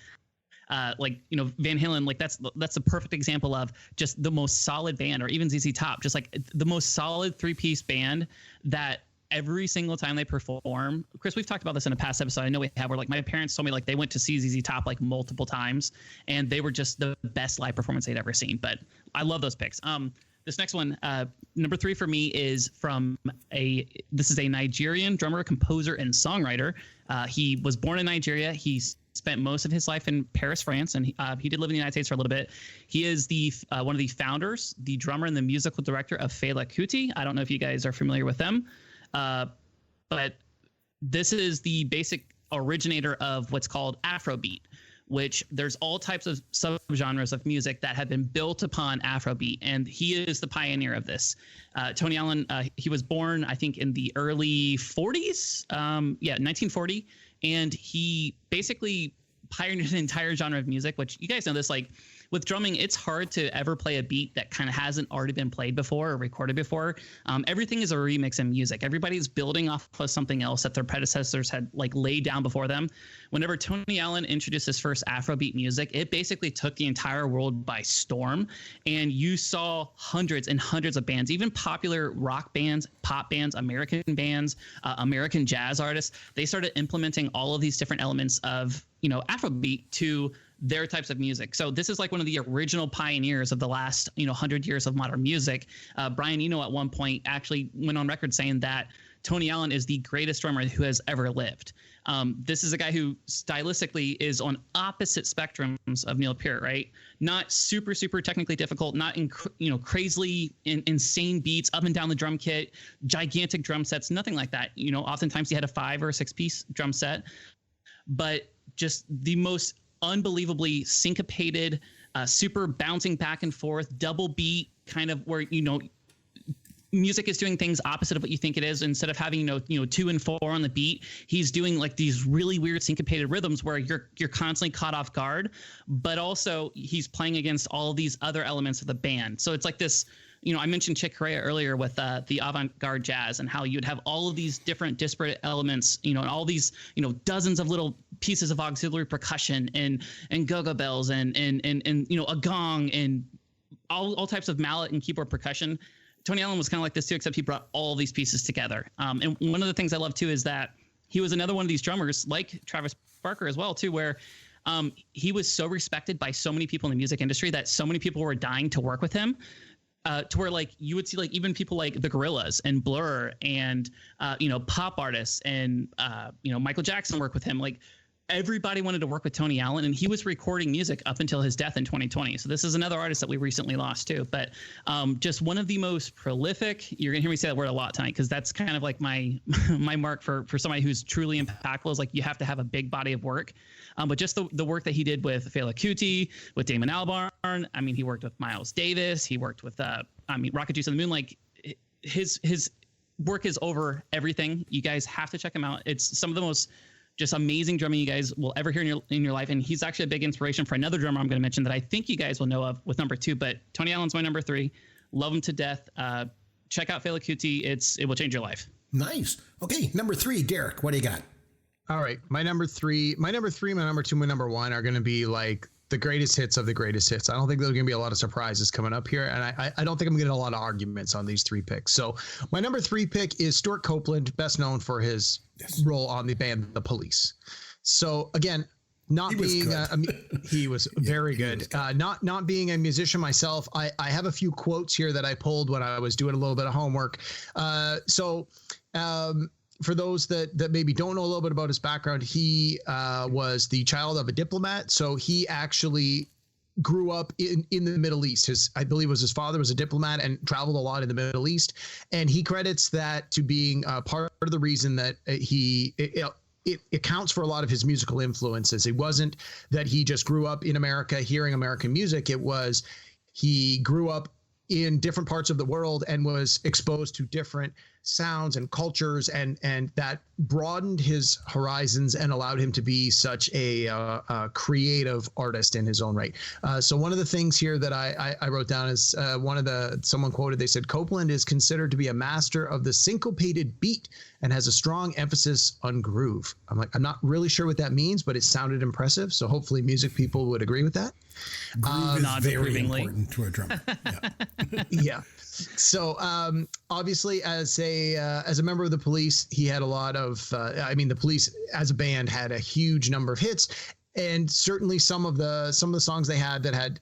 Van Halen, like that's a perfect example of just the most solid band, or even ZZ Top, just like the most solid 3-piece band that every single time they perform. Chris, we've talked about this in a past episode. I know we have, where like my parents told me like they went to see ZZ Top like multiple times and they were just the best live performance they'd ever seen. But I love those picks. This next one, number 3 for me, is this is a Nigerian drummer, composer, and songwriter. He was born in Nigeria. He spent most of his life in Paris, France, and he did live in the United States for a little bit. He is the one of the founders, the drummer, and the musical director of Fela Kuti. I don't know if you guys are familiar with them, but this is the basic originator of what's called Afrobeat, which there's all types of subgenres of music that have been built upon Afrobeat, and he is the pioneer of this. Tony Allen, he was born, I think, in the early 40s, 1940, and he basically pioneered an entire genre of music, which you guys know this, like, with drumming, it's hard to ever play a beat that kind of hasn't already been played before or recorded before. Everything is a remix in music. Everybody's building off of something else that their predecessors had like laid down before them. Whenever Tony Allen introduced his first Afrobeat music, it basically took the entire world by storm. And you saw hundreds and hundreds of bands, even popular rock bands, pop bands, American bands, American jazz artists. They started implementing all of these different elements of, Afrobeat to their types of music. So this is like one of the original pioneers of the last, 100 years of modern music. Brian Eno at one point actually went on record saying that Tony Allen is the greatest drummer who has ever lived. This is a guy who stylistically is on opposite spectrums of Neil Peart, right? Not super, super technically difficult, not crazily insane beats up and down the drum kit, gigantic drum sets, nothing like that. Oftentimes he had a 5 or 6 piece drum set, but just the most unbelievably syncopated, super bouncing back and forth, double beat kind of where, music is doing things opposite of what you think it is. Instead of having, 2 and 4 on the beat, he's doing like these really weird syncopated rhythms where you're constantly caught off guard, but also he's playing against all these other elements of the band. So it's like this, I mentioned Chick Corea earlier with the avant-garde jazz and how you'd have all of these different disparate elements, and all these, dozens of little pieces of auxiliary percussion and go-go bells and a gong and all types of mallet and keyboard percussion. Tony Allen was kind of like this too, except he brought all these pieces together. And one of the things I love too is that he was another one of these drummers, like Travis Barker as well too, where he was so respected by so many people in the music industry that so many people were dying to work with him. To where like you would see like even people like the Gorillaz and Blur and pop artists and Michael Jackson work with him. Like everybody wanted to work with Tony Allen, and he was recording music up until his death in 2020. So this is another artist that we recently lost too. But just one of the most prolific. You're gonna hear me say that word a lot tonight because that's kind of like my mark for somebody who's truly impactful is like you have to have a big body of work. But just the work that he did with Fela Kuti, with Damon Albarn. I mean, he worked with Miles Davis. He worked with Rocket Juice on the Moon. Like his work is over everything. You guys have to check him out. It's some of the most just amazing drumming you guys will ever hear in your life. And he's actually a big inspiration for another drummer I'm going to mention that I think you guys will know of with number 2. But Tony Allen's my number 3. Love him to death. Check out Fela Kuti. It will change your life. Nice. Okay, number 3, Derek, what do you got? All right, my number 3, my number 2, my number 1 are going to be like the greatest hits of the greatest hits. I don't think there's going to be a lot of surprises coming up here, and I don't think I'm getting a lot of arguments on these 3 picks. So my number 3 pick is Stuart Copeland, best known for his role on the band The Police. So again, he was very good. Not being a musician myself, I have a few quotes here that I pulled when I was doing a little bit of homework. For those that maybe don't know a little bit about his background, he was the child of a diplomat. So he actually grew up in the Middle East. I believe his father was a diplomat and traveled a lot in the Middle East. And he credits that to being part of the reason that it accounts for a lot of his musical influences. It wasn't that he just grew up in America hearing American music. It was he grew up in different parts of the world and was exposed to different sounds and cultures, and that broadened his horizons and allowed him to be such a creative artist in his own right. So one of the things here that I wrote down is someone quoted, they said, Copeland is considered to be a master of the syncopated beat and has a strong emphasis on groove. I'm not really sure what that means, but it sounded impressive. So hopefully music people would agree with that. Groove is very important to a drummer. Yeah. Yeah. So obviously, as a member of the Police, he had a lot of. The Police as a band had a huge number of hits, and certainly some of the songs they had that had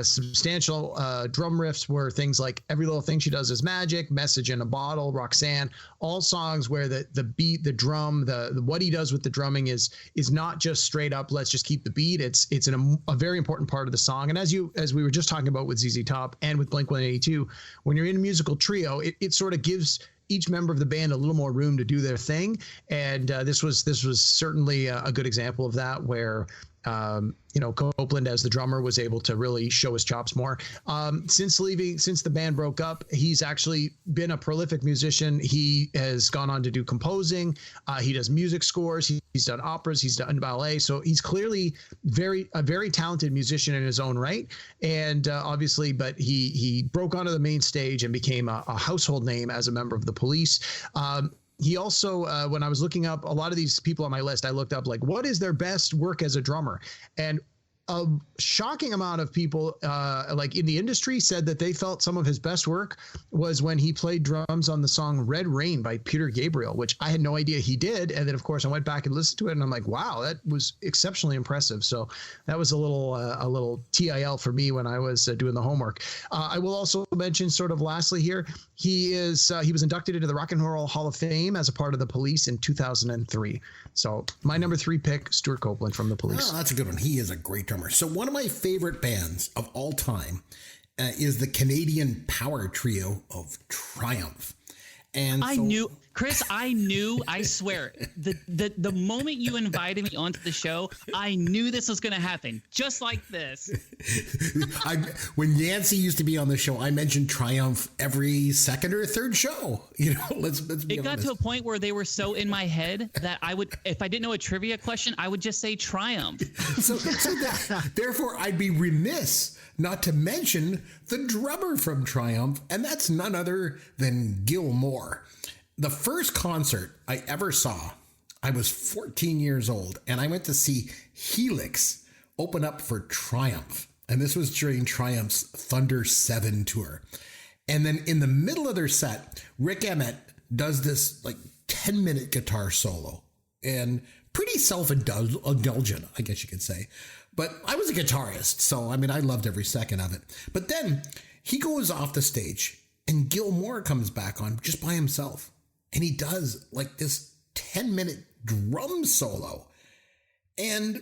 substantial drum riffs were things like Every Little Thing She Does Is Magic, Message in a Bottle, Roxanne, all songs where the beat, the drum, the what he does with the drumming is not just straight up let's just keep the beat. It's a very important part of the song. And as we were just talking about with ZZ Top and with Blink-182, when you're in a musical trio, it sort of gives each member of the band a little more room to do their thing. And this was certainly a good example of that, where Copeland as the drummer was able to really show his chops more. Since the band broke up, he's actually been a prolific musician. He has gone on to do composing. He does music scores. He's done operas. He's done ballet. So he's clearly a very talented musician in his own right. And obviously, but he broke onto the main stage and became a household name as a member of the Police. He also, when I was looking up a lot of these people on my list, I looked up like, what is their best work as a drummer? And a shocking amount of people like in the industry said that they felt some of his best work was when he played drums on the song Red Rain by Peter Gabriel, which I had no idea he did. And then, of course, I went back and listened to it and I'm like, wow, that was exceptionally impressive. So that was a little TIL for me when I was doing the homework. I will also mention sort of lastly here, he was inducted into the Rock and Roll Hall of Fame as a part of the Police in 2003. So my number 3 pick, Stuart Copeland from the Police. Oh, that's a good one. He is a great drummer. So one of my favorite bands of all time is the Canadian power trio of Triumph. And I knew, I swear, the moment you invited me onto the show, I knew this was going to happen, just like this. When Yancy used to be on the show, I mentioned Triumph every second or third show. Let's be honest. It got to a point where they were so in my head that I would, if I didn't know a trivia question, I would just say Triumph. Therefore, I'd be remiss not to mention the drummer from Triumph, and that's none other than Gil Moore. The first concert I ever saw, I was 14 years old, and I went to see Helix open up for Triumph. And this was during Triumph's Thunder 7 tour. And then in the middle of their set, Rick Emmett does this 10-minute guitar solo, and pretty self-indulgent, I guess you could say. But I was a guitarist, so I loved every second of it. But then he goes off the stage and Gil Moore comes back on just by himself. And he does this 10-minute drum solo. And,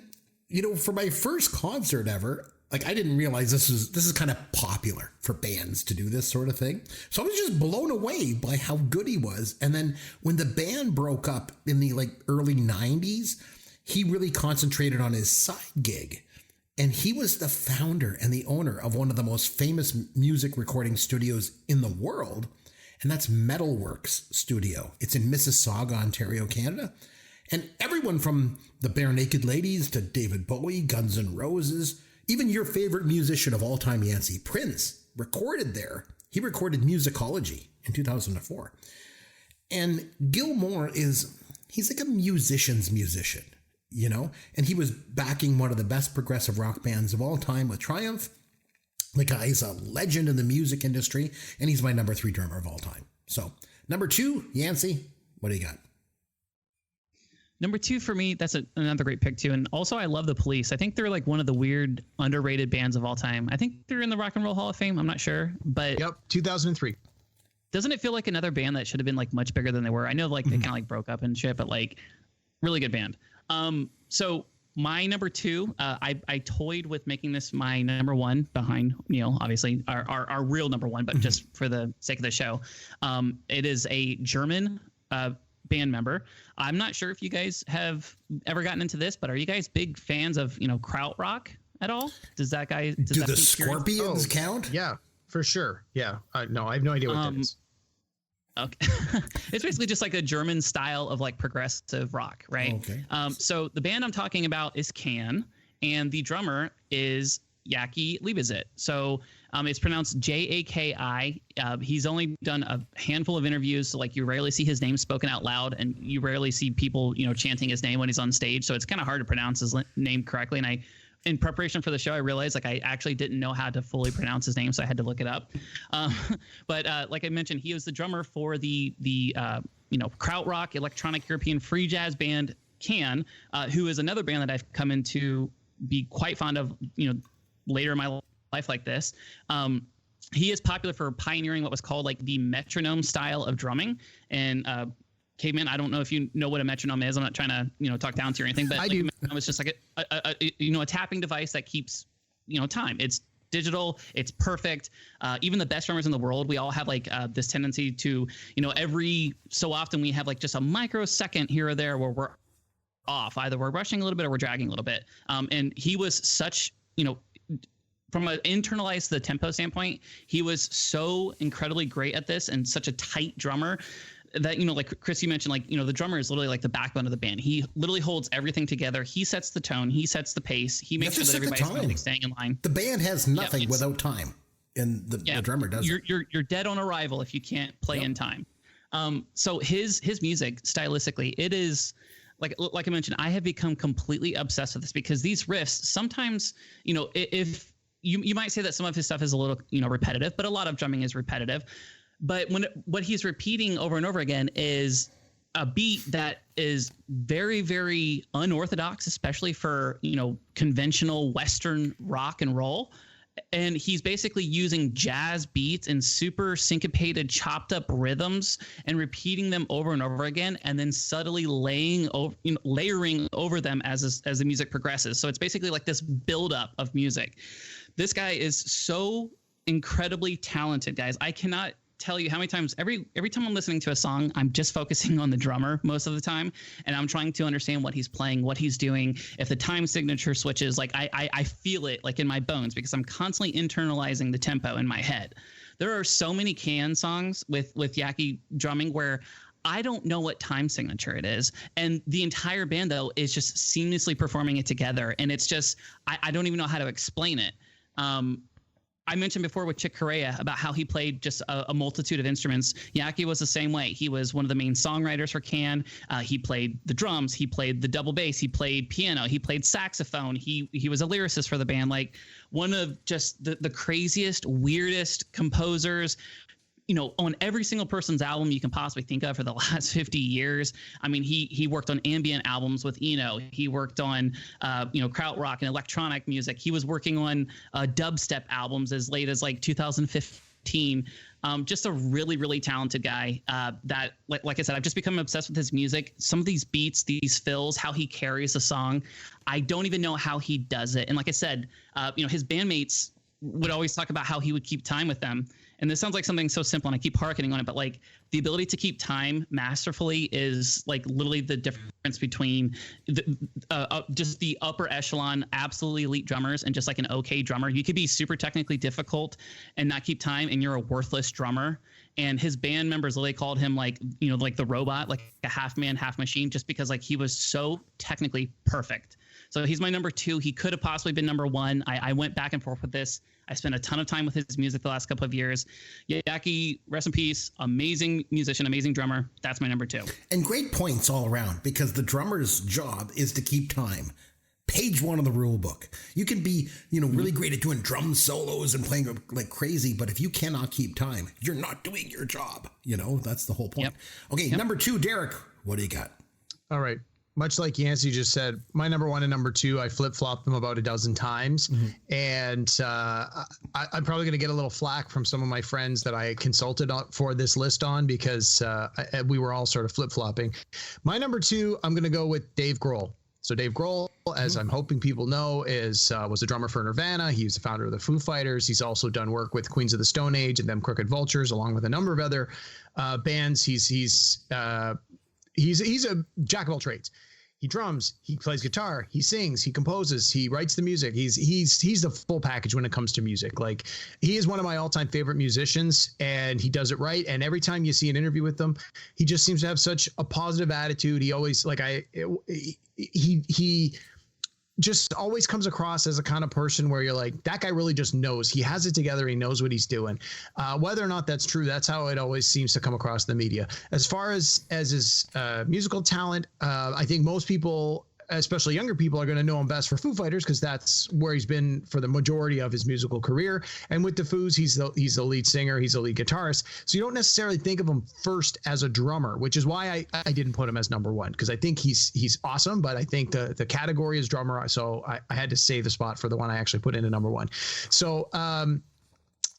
for my first concert ever, I didn't realize this is kind of popular for bands to do this sort of thing. So I was just blown away by how good he was. And then when the band broke up in the early 90s, he really concentrated on his side gig. And he was the founder and the owner of one of the most famous music recording studios in the world. And that's Metalworks Studio. It's in Mississauga, Ontario, Canada. And everyone from the Bare Naked Ladies to David Bowie, Guns N' Roses, even your favorite musician of all time, Yancy, Prince, recorded there. He recorded Musicology in 2004. And Gil Moore he's like a musician's musician. And he was backing one of the best progressive rock bands of all time with Triumph. The guy's a legend in the music industry, and he's my number 3 drummer of all time. So, number 2, Yancy, what do you got? Number 2 for me, that's another great pick too. And also, I love the Police. I think they're one of the weird, underrated bands of all time. I think they're in the Rock and Roll Hall of Fame. I'm not sure, but yep, 2003. Doesn't it feel like another band that should have been much bigger than they were? I know they kind of broke up and shit, but really good band. So my number 2, I toyed with making this my number 1 behind Neil, obviously our real number 1, but just for the sake of the show. It is a German band member. I'm not sure if you guys have ever gotten into this, but are you guys big fans of krautrock at all? Do the Scorpions count? Yeah, for sure. Yeah. No, I have no idea what that is. Okay. It's basically just a German style of progressive rock, right? Okay. So the band I'm talking about is Can, and the drummer is Jaki Liebezit. So it's pronounced Jaki. He's only done a handful of interviews, so you rarely see his name spoken out loud, and you rarely see people chanting his name when he's on stage. So it's kind of hard to pronounce his name correctly. And in preparation for the show, I realized I actually didn't know how to fully pronounce his name, so I had to look it up. But like I mentioned, he was the drummer for the krautrock electronic European free jazz band Can, who is another band that I've come into be quite fond of, later in my life like this. He is popular for pioneering what was called like the metronome style of drumming. And Caveman, I don't know if you know what a metronome is. I'm not trying to, talk down to you or anything, but I do. It's just like a tapping device that keeps, time. It's digital. It's perfect. Even the best drummers in the world, we all have like this tendency to, every so often we have like just a microsecond here or there where we're off. Either we're rushing a little bit or we're dragging a little bit. And he was such, from an internalized the tempo standpoint, he was so incredibly great at this and such a tight drummer that, like Chris, you mentioned, like, the drummer is literally like the backbone of the band. He literally holds everything together. He sets the tone. He sets the pace. He makes sure that everybody's really staying in line. The band has nothing without time, and the drummer does. You're dead on arrival if you can't play in time. So his music stylistically, it is like I mentioned, I have become completely obsessed with this because these riffs sometimes, if you might say that some of his stuff is a little, repetitive, but a lot of drumming is repetitive. But what he's repeating over and over again is a beat that is very, very unorthodox, especially for, conventional Western rock and roll. And he's basically using jazz beats and super syncopated, chopped up rhythms and repeating them over and over again, and then subtly layering over them as the music progresses. So it's basically like this buildup of music. This guy is so incredibly talented, guys. I cannot tell you how many times every time I'm listening to a song, I'm just focusing on the drummer most of the time, and I'm trying to understand what he's playing, what he's doing. If the time signature switches, like I feel it like in my bones because I'm constantly internalizing the tempo in my head. There are so many Can songs with Yancy drumming where I don't know what time signature it is, and the entire band though is just seamlessly performing it together, and it's just I don't even know how to explain it. I mentioned before with Chick Corea about how he played just a multitude of instruments. Yancy was the same way. He was one of the main songwriters for Can. He played the drums. He played the double bass. He played piano. He played saxophone. He was a lyricist for the band. Like one of just the craziest, weirdest composers, on every single person's album you can possibly think of for the last 50 years. I mean, he worked on ambient albums with Eno. He worked on, krautrock and electronic music. He was working on dubstep albums as late as like 2015. Just a really, really talented guy that, like I said, I've just become obsessed with his music. Some of these beats, these fills, how he carries a song. I don't even know how he does it. And like I said, his bandmates would always talk about how he would keep time with them. And this sounds like something so simple, and I keep harkening on it, but like the ability to keep time masterfully is like literally the difference between just the upper echelon, absolutely elite drummers and just like an okay drummer. You could be super technically difficult and not keep time, and you're a worthless drummer. And his band members literally called him like the robot, like a half man, half machine, just because like he was so technically perfect. So he's my number 2. He could have possibly been number 1. I went back and forth with this. I spent a ton of time with his music the last couple of years. Yancy, rest in peace. Amazing musician, amazing drummer. That's my number 2. And great points all around, because the drummer's job is to keep time. Page 1 of the rule book. You can be, really great at doing drum solos and playing like crazy, but if you cannot keep time, you're not doing your job. That's the whole point. Yep. Okay, number 2, Derek, what do you got? All right. Much like Yancy just said, my number 1 and number 2, I flip-flopped them about a dozen times. Mm-hmm. And I'm probably going to get a little flack from some of my friends that I consulted for this list on, because we were all sort of flip-flopping. My number 2, I'm going to go with Dave Grohl. So Dave Grohl, as I'm hoping people know, was a drummer for Nirvana. He's the founder of the Foo Fighters. He's also done work with Queens of the Stone Age and Them Crooked Vultures, along with a number of other bands. He's a jack of all trades. He drums, he plays guitar, he sings, he composes, he writes the music. He's the full package when it comes to music. Like, he is one of my all-time favorite musicians, and he does it right. And every time you see an interview with him, he just seems to have such a positive attitude. He always he just always comes across as a kind of person where you're like, that guy really just knows. He has it together. He knows what he's doing. Whether or not that's true, that's how it always seems to come across in the media. As far as his musical talent, I think most people especially younger people are going to know him best for Foo Fighters because that's where he's been for the majority of his musical career. And with the Foos, he's the lead singer, he's the lead guitarist. So you don't necessarily think of him first as a drummer, which is why I didn't put him as number one, because I think he's awesome, but I think the category is drummer. So I had to save the spot for the one I actually put into number one. So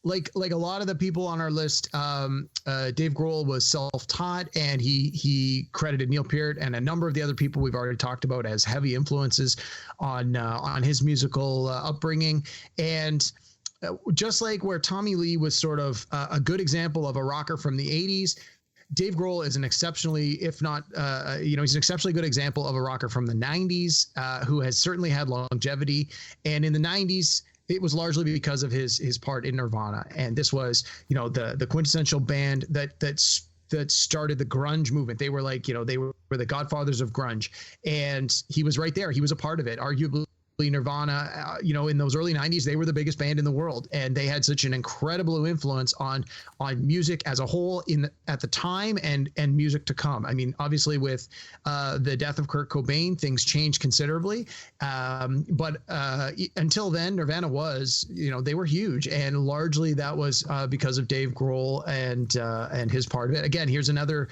like a lot of the people on our list, Dave Grohl was self-taught, and he credited Neil Peart and a number of the other people we've already talked about as heavy influences on his musical upbringing. And just like where Tommy Lee was sort of a good example of a rocker from the 80s, Dave Grohl is an exceptionally, if not, he's an exceptionally good example of a rocker from the 90s who has certainly had longevity. And in the 90s, it was largely because of his part in Nirvana, and this was, the quintessential band that started the grunge movement. They were they were the godfathers of grunge, and he was right there. He was a part of it. Arguably, Nirvana, in those early 90s, they were the biggest band in the world, and they had such an incredible influence on music as a whole at the time and music to come. I mean, obviously with the death of Kurt Cobain, things changed considerably. But until then, Nirvana was, they were huge, and largely that was because of Dave Grohl and his part of it. Again, here's another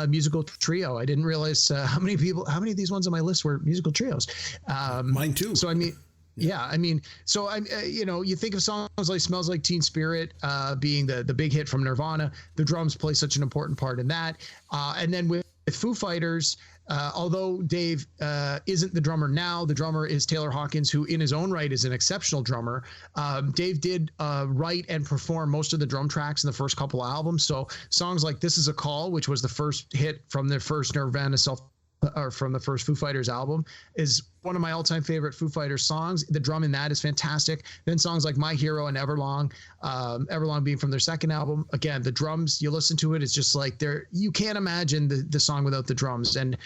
musical trio. I didn't realize how many of these ones on my list were musical trios. Mine too. So I mean, so I'm, you think of songs like "Smells Like Teen Spirit" being the big hit from Nirvana. The drums play such an important part in that. And then with Foo Fighters, although Dave isn't the drummer now, the drummer is Taylor Hawkins, who in his own right is an exceptional drummer. Dave did write and perform most of the drum tracks in the first couple of albums. So songs like "This Is a Call," which was the first hit from their first Nirvana from the first Foo Fighters album, is one of my all-time favorite Foo Fighters songs. The drum in that is fantastic. Then songs like "My Hero" and "Everlong," Everlong being from their second album. Again, the drums, you listen to it, it's just like you can't imagine the song without the drums. And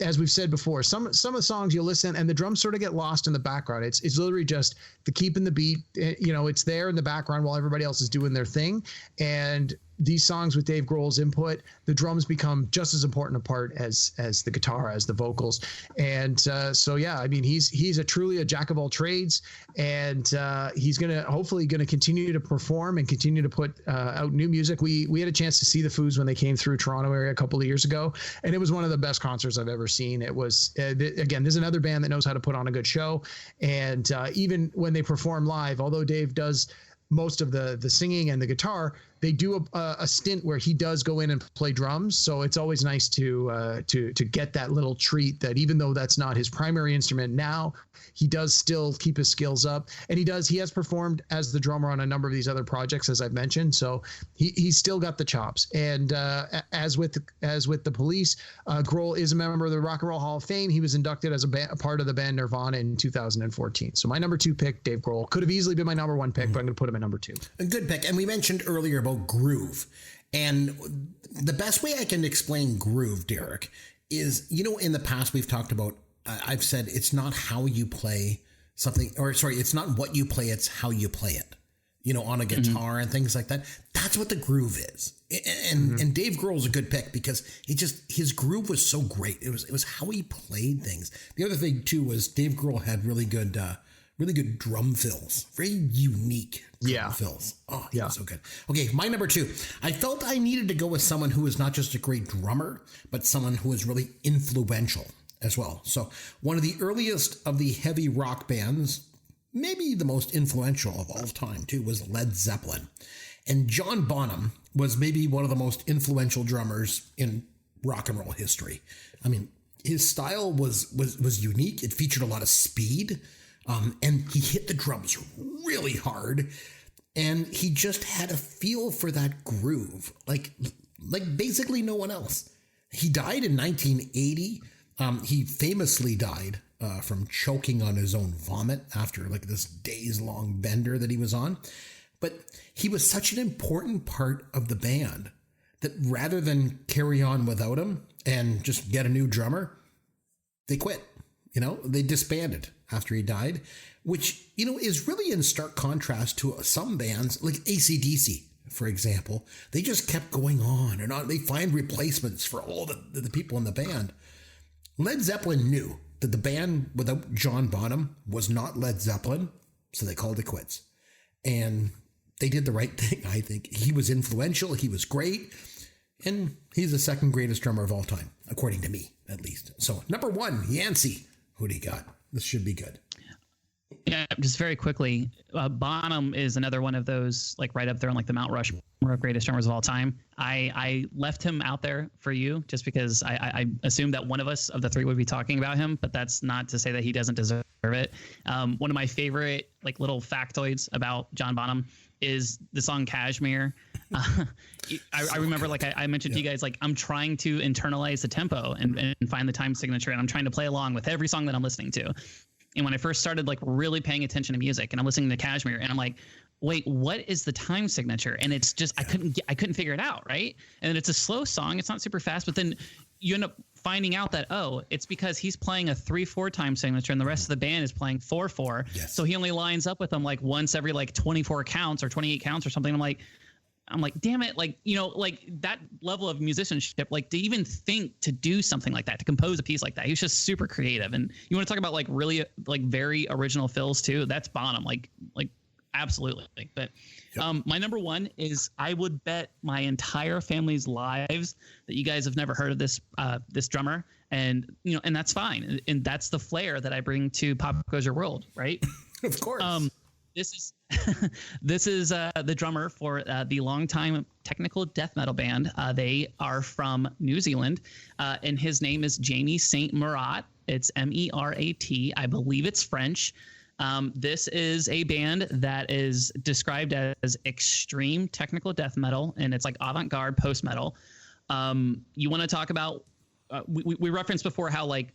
as we've said before, some of the songs you listen and the drums sort of get lost in the background. It's literally just the keeping the beat. It's there in the background while everybody else is doing their thing. And these songs with Dave Grohl's input, the drums become just as important a part as the guitar, as the vocals. And he's truly a jack of all trades, and he's hopefully gonna continue to perform and continue to put out new music. We had a chance to see the Foos when they came through Toronto area a couple of years ago, and it was one of the best concerts I've ever seen. It was again, there's another band that knows how to put on a good show, and even when they perform live, although Dave does most of the singing and the guitar, they do a stint where he does go in and play drums. So it's always nice to get that little treat that even though that's not his primary instrument now, he does still keep his skills up. And he has performed as the drummer on a number of these other projects, as I've mentioned. So he's still got the chops. And as with the Police, Grohl is a member of the Rock and Roll Hall of Fame. He was inducted as a part of the band Nirvana in 2014. So my number 2 pick, Dave Grohl, could have easily been my number 1 pick, but I'm going to put him at number 2. A good pick. And we mentioned earlier about groove. And the best way I can explain groove, Derek, is, in the past we've talked about, I've said it's not how you play something, it's not what you play, it's how you play it, on a guitar and things like that. That's what the groove is. And Dave Grohl's a good pick because his groove was so great. It was how he played things. The other thing too was Dave Grohl had really good drum fills, very unique drum fills. Oh, he was so good. Okay, my number 2. I felt I needed to go with someone who was not just a great drummer, but someone who was really influential as well. So one of the earliest of the heavy rock bands, maybe the most influential of all time too, was Led Zeppelin. And John Bonham was maybe one of the most influential drummers in rock and roll history. I mean, his style was unique. It featured a lot of speed. And he hit the drums really hard, and he just had a feel for that groove, like basically no one else. He died in 1980. He famously died from choking on his own vomit after this days-long bender that he was on. But he was such an important part of the band that rather than carry on without him and just get a new drummer, they quit. They disbanded after he died, which, is really in stark contrast to some bands like AC/DC, for example. They just kept going on and on. They find replacements for all the people in the band. Led Zeppelin knew that the band without John Bonham was not Led Zeppelin, so they called it quits. And they did the right thing, I think. He was influential, he was great, and he's the second greatest drummer of all time, according to me, at least. So, number 1, Yancy. Who do you got? This should be good. Yeah, just very quickly, Bonham is another one of those, like right up there on like the Mount Rushmore of greatest drummers of all time. I left him out there for you just because I assumed that one of us of the three would be talking about him, but that's not to say that he doesn't deserve it. One of my favorite like little factoids about John Bonham is the song Kashmir. I remember, like I mentioned to you guys, like I'm trying to internalize the tempo and find the time signature, and I'm trying to play along with every song that I'm listening to. And when I first started like really paying attention to music, and I'm listening to Kashmir, and I'm like, wait, what is the time signature? And it's just I couldn't figure it out, right? And it's a slow song, it's not super fast, but then you end up finding out that it's because he's playing a 3/4 time signature, and the rest of the band is playing 4/4. Yes. So he only lines up with them like once every like 24 counts or 28 counts or something. I'm like, damn it, like, you know, like that level of musicianship, like to even think to do something like that, to compose a piece like that. He was just super creative. And you want to talk about like really like very original fills too. That's Bonham, like absolutely. But my number 1 is I would bet my entire family's lives that you guys have never heard of this this drummer, and you know, and that's fine. And that's the flair that I bring to Pop Goes Your World, right? Of course. This is this is the drummer for the longtime technical death metal band. They are from New Zealand, and his name is Jamie St. Murat. It's Merat. I believe it's French. This is a band that is described as extreme technical death metal, and it's like avant-garde post-metal. You want to talk about we referenced before how like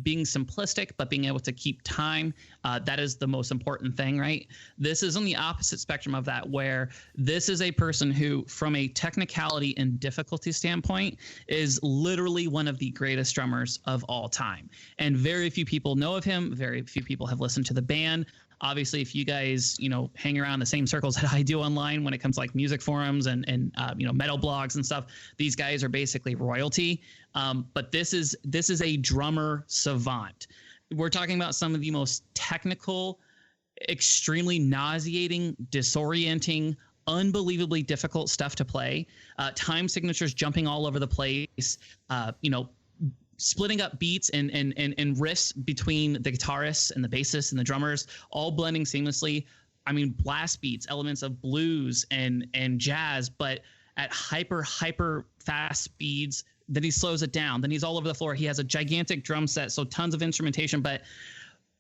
being simplistic, but being able to keep time, that is the most important thing, right? This is on the opposite spectrum of that, where this is a person who, from a technicality and difficulty standpoint, is literally one of the greatest drummers of all time. And very few people know of him. Very few people have listened to the band. Obviously, if you guys, you know, hang around the same circles that I do online when it comes to like music forums and you know, metal blogs and stuff, these guys are basically royalty. But this is a drummer savant. We're talking about some of the most technical, extremely nauseating, disorienting, unbelievably difficult stuff to play. Time signatures jumping all over the place. You know, splitting up beats and riffs between the guitarists and the bassists and the drummers, all blending seamlessly. I mean, blast beats, elements of blues and jazz, but at hyper fast speeds. Then he slows it down. Then he's all over the floor. He has a gigantic drum set, so tons of instrumentation, but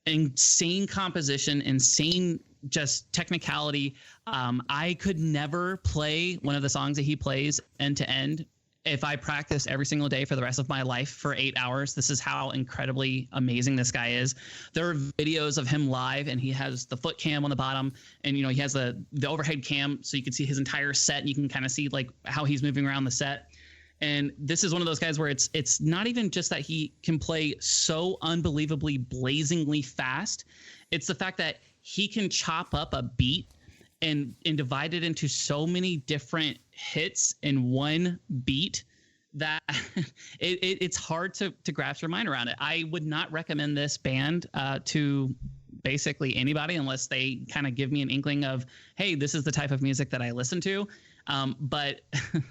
insane composition, insane just technicality. I could never play one of the songs that he plays end to end if I practiced every single day for the rest of my life for 8 hours. This is how incredibly amazing this guy is. There are videos of him live, and he has the foot cam on the bottom, and you know, he has the overhead cam, so you can see his entire set, and you can kind of see like how he's moving around the set. And this is one of those guys where it's not even just that he can play so unbelievably blazingly fast. It's the fact that he can chop up a beat and divide it into so many different hits in one beat that it's hard to grasp your mind around it. I would not recommend this band to basically anybody unless they kind of give me an inkling of, hey, this is the type of music that I listen to. But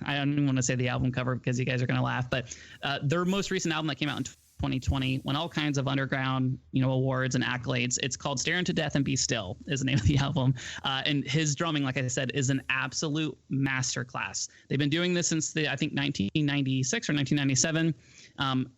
I don't even want to say the album cover because you guys are going to laugh, but their most recent album that came out in 2020 won all kinds of underground, you know, awards and accolades. It's called Stare Into Death and Be Still is the name of the album. And his drumming, like I said, is an absolute masterclass. They've been doing this since I think 1996 or 1997.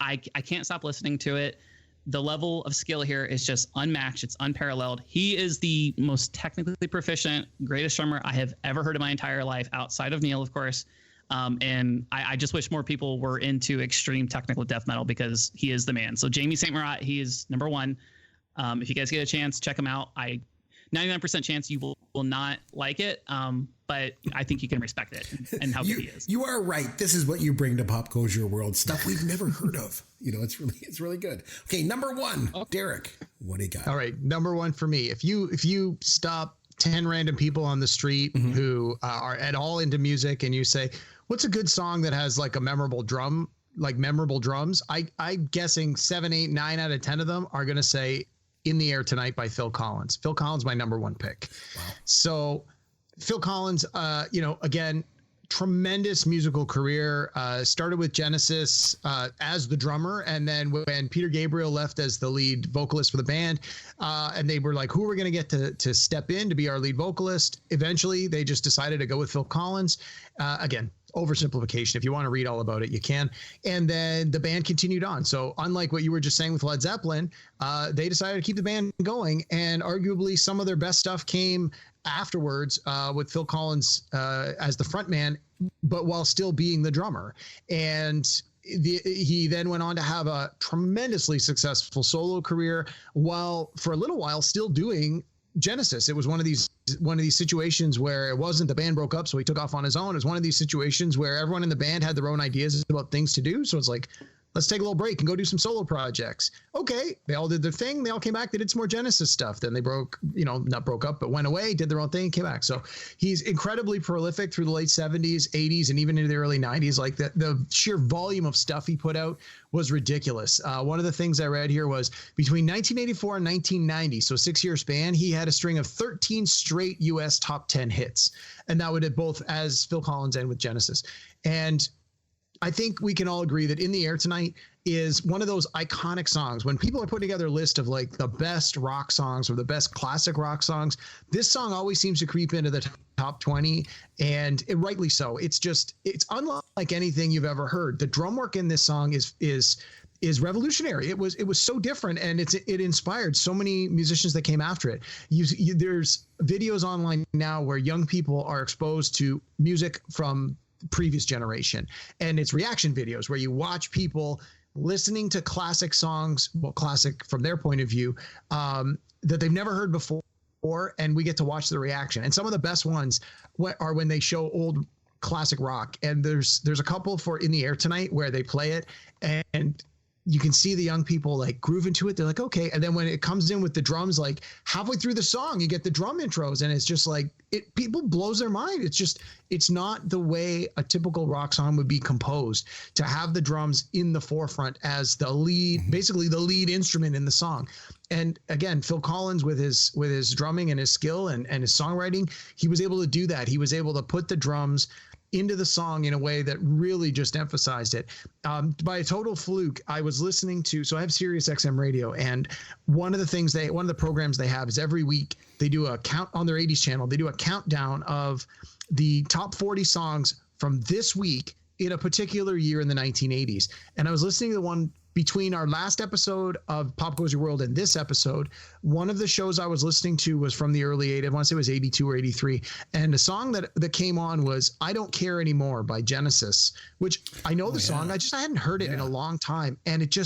I can't stop listening to it. The level of skill here is just unmatched. It's unparalleled. He is the most technically proficient, greatest drummer I have ever heard in my entire life, outside of Neil, of course. And I just wish more people were into extreme technical death metal because he is the man. So Jamie St. Murat, he is number 1. If you guys get a chance, check him out. 99% chance you will not like it, but I think you can respect it and how good he is. You are right. This is what you bring to Pop Goes Your World, stuff we've never heard of. You know, it's really good. Okay, number 1, Derek, what do you got? All right, number 1 for me. If you stop 10 random people on the street who are at all into music and you say, what's a good song that has like a memorable drum like memorable drums, I'm guessing 7, 8, 9 out of 10 of them are going to say In the Air Tonight by Phil Collins. Phil Collins, my number one pick. Wow. So Phil Collins, again, tremendous musical career. Started with Genesis as the drummer, and then when Peter Gabriel left as the lead vocalist for the band, and they were like, who are we going to get to step in to be our lead vocalist? Eventually, they just decided to go with Phil Collins. Again, oversimplification. If you want to read all about it, you can. And then the band continued on. So unlike what you were just saying with Led Zeppelin, they decided to keep the band going, and arguably some of their best stuff came afterwards with Phil Collins as the frontman, but while still being the drummer. And he then went on to have a tremendously successful solo career, while for a little while still doing Genesis. It was one of these situations where it wasn't the band broke up, so he took off on his own. It was one of these situations where everyone in the band had their own ideas about things to do. So it's like, let's take a little break and go do some solo projects. Okay. They all did their thing. They all came back. They did some more Genesis stuff. Then they not broke up, but went away, did their own thing, came back. So he's incredibly prolific through the late 70s, 80s, and even into the early 90s. Like the sheer volume of stuff he put out was ridiculous. One of the things I read here was between 1984 and 1990, so 6-year span, he had a string of 13 straight US top 10 hits. And that would have both as Phil Collins and with Genesis. And I think we can all agree that In the Air Tonight is one of those iconic songs. When people are putting together a list of like the best rock songs or the best classic rock songs, this song always seems to creep into the top 20, and rightly so. It's unlike anything you've ever heard. The drum work in this song is revolutionary. It was so different, and it inspired so many musicians that came after it. There's videos online now where young people are exposed to music from previous generation, and it's reaction videos where you watch people listening to classic songs, well, classic from their point of view, that they've never heard before, and we get to watch the reaction. And some of the best ones are when they show old classic rock, and there's a couple for In the Air Tonight where they play it, and you can see the young people like groove into it. They're like, okay. And then when it comes in with the drums, like halfway through the song, you get the drum intros, and it's just like people blows their mind. It's not the way a typical rock song would be composed, to have the drums in the forefront as the lead, basically the lead instrument in the song. And again, Phil Collins with his drumming and his skill and his songwriting, he was able to do that. He was able to put the drums into the song in a way that really just emphasized it. By a total fluke, I was listening to, so I have Sirius XM radio, and one of the programs they have is every week they do a count on their 80s channel. They do a countdown of the top 40 songs from this week in a particular year in the 1980s. And I was listening to the one between our last episode of Pop Goes Your World and this episode. One of the shows I was listening to was from the early 80s. I want to say it was 82 or 83. And the song that came on was I Don't Care Anymore by Genesis, which I know the song. I hadn't heard it in a long time. And it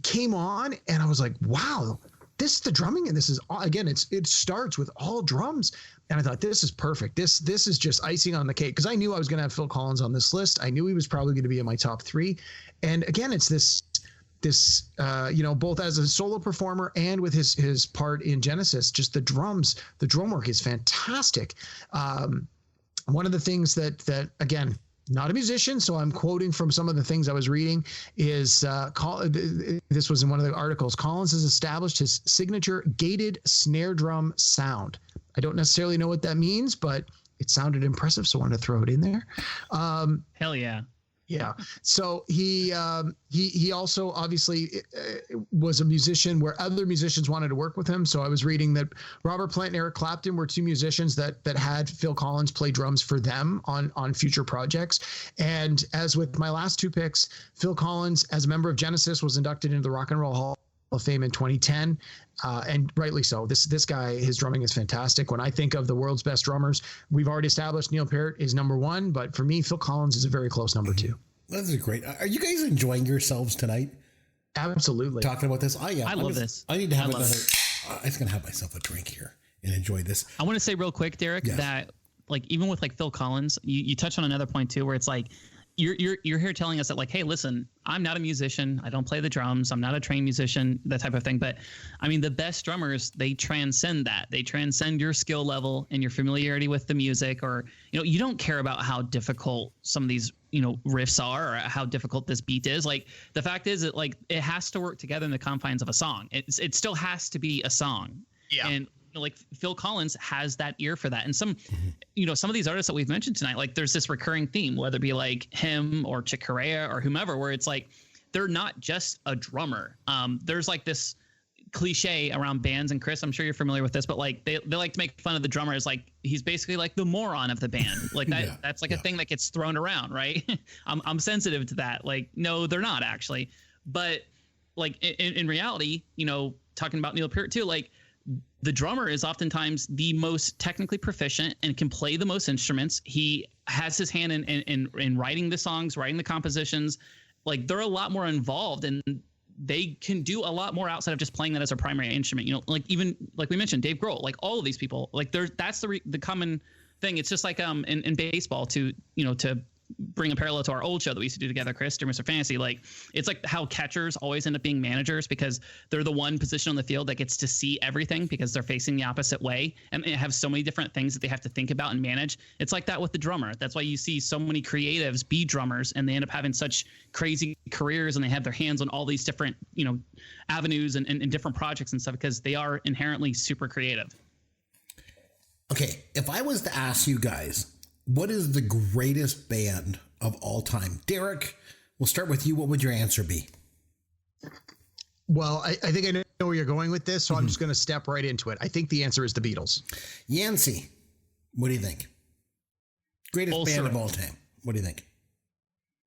came on, and I was like, wow, the drumming in this is, again, it starts with all drums. And I thought, this is perfect. This is just icing on the cake, because I knew I was going to have Phil Collins on this list. I knew he was probably going to be in my top 3. And again, it's this both as a solo performer and with his part in Genesis, just the drum work is fantastic. One of the things that again, not a musician, so I'm quoting from some of the things I was reading, is this was in one of the articles. Collins has established his signature gated snare drum sound. I don't necessarily know what that means, but it sounded impressive, so I wanted to throw it in there. Hell yeah. Yeah. So he also obviously was a musician where other musicians wanted to work with him. So I was reading that Robert Plant and Eric Clapton were 2 musicians that had Phil Collins play drums for them on future projects. And as with my last 2 picks, Phil Collins, as a member of Genesis, was inducted into the Rock and Roll Hall of Fame in 2010, and rightly so. This guy, his drumming is fantastic. When I think of the world's best drummers, we've already established Neil Peart is number 1, but for me, Phil Collins is a very close number 2. That's great. Are you guys enjoying yourselves tonight? Absolutely. Talking about this, I love this. I need to have another. I was going to have myself a drink here and enjoy this. I want to say real quick, Derek, that like even with like Phil Collins, you touched on another point too, where it's like, you're here telling us that like, hey, listen, I'm not a musician. I don't play the drums. I'm not a trained musician, that type of thing. But I mean, the best drummers, they transcend that. They transcend your skill level and your familiarity with the music, or, you don't care about how difficult some of these riffs are or how difficult this beat is. Like the fact is that like it has to work together in the confines of a song. It still has to be a song. Yeah. And like Phil Collins has that ear for that. And some of these artists that we've mentioned tonight, like there's this recurring theme, whether it be like him or Chick Corea or whomever, where it's like they're not just a drummer. There's like this cliche around bands, and Chris, I'm sure you're familiar with this, but like they like to make fun of the drummer as like he's basically like the moron of the band. Like that that's like a thing that gets thrown around, right? I'm sensitive to that. Like, no, they're not actually. But like in reality, talking about Neil Peart too, like the drummer is oftentimes the most technically proficient and can play the most instruments. He has his hand in writing the songs, writing the compositions. Like they're a lot more involved, and they can do a lot more outside of just playing that as a primary instrument. Like even like we mentioned, Dave Grohl, like all of these people, like that's the common thing. It's just like in baseball to bring a parallel to our old show that we used to do together, Chris, or Mr. Fantasy. Like it's like how catchers always end up being managers because they're the one position on the field that gets to see everything because they're facing the opposite way and they have so many different things that they have to think about and manage. It's like that with the drummer. That's why you see so many creatives be drummers and they end up having such crazy careers and they have their hands on all these different, avenues and different projects and stuff because they are inherently super creative. Okay, if I was to ask you guys, what is the greatest band of all time? Derek, we'll start with you. What would your answer be? Well, I think I know where you're going with this, so I'm just going to step right into it. I think the answer is the Beatles. Yancy, what do you think? Greatest band of all time. What do you think?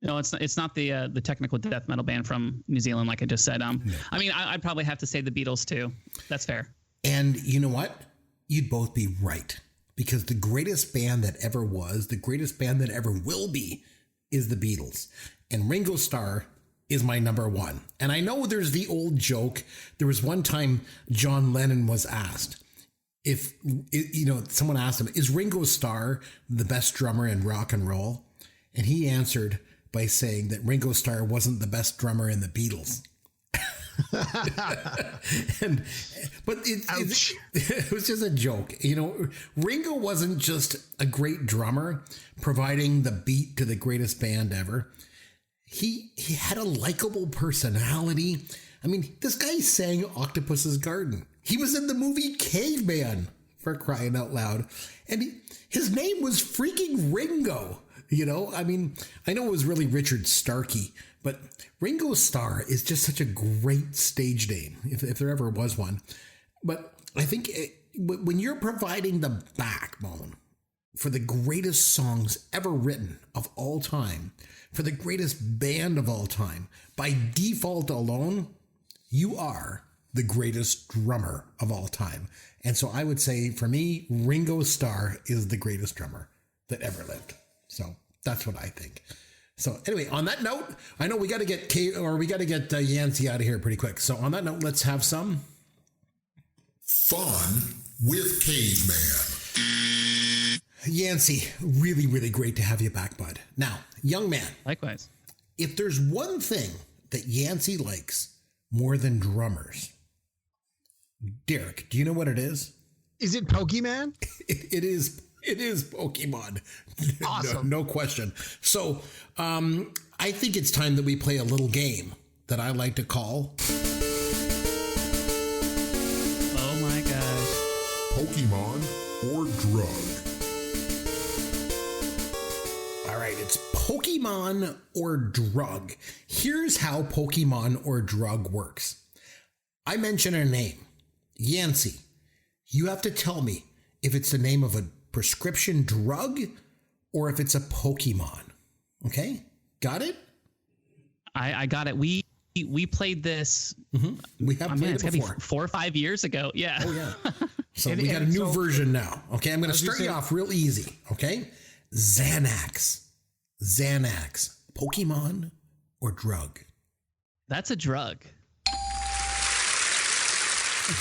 No, it's not the technical death metal band from New Zealand, like I just said. No. I mean, I'd probably have to say the Beatles too. That's fair. And you know what? You'd both be right. Because the greatest band that ever was, the greatest band that ever will be, is the Beatles. And Ringo Starr is my number one. And I know there's the old joke. There was one time John Lennon was asked if, someone asked him, is Ringo Starr the best drummer in rock and roll? And he answered by saying that Ringo Starr wasn't the best drummer in the Beatles. But it was just a joke. Ringo wasn't just a great drummer providing the beat to the greatest band ever. He had a likable personality. I mean, this guy sang Octopus's Garden. He was in the movie Caveman, for crying out loud. And his name was freaking Ringo. I mean, I know it was really Richard Starkey, but Ringo Starr is just such a great stage name, if there ever was one. But I think when you're providing the backbone for the greatest songs ever written of all time, for the greatest band of all time, by default alone, you are the greatest drummer of all time. And so I would say, for me, Ringo Starr is the greatest drummer that ever lived. So that's what I think. So anyway, on that note, I know we got to get Yancy out of here pretty quick. So on that note, let's have some fun with Caveman. Yancy, really, really great to have you back, bud. Now, young man. Likewise. If there's one thing that Yancy likes more than drummers, Derek, do you know what it is? Is it Pokemon? It is Pokemon. Awesome. No question. So I think it's time that we play a little game that I like to call... Oh my gosh. Pokemon or drug? All right, it's Pokemon or drug. Here's how Pokemon or drug works. I mention a name, Yancy. You have to tell me if it's the name of a prescription drug or if it's a Pokemon. Okay? Got it? I got it. We played this. We have played it before. Gotta be 4 or 5 years ago. Yeah. Oh, yeah. So we got a new version now. Okay, I'm going to start you off real easy. Okay? Xanax. Pokemon or drug? That's a drug.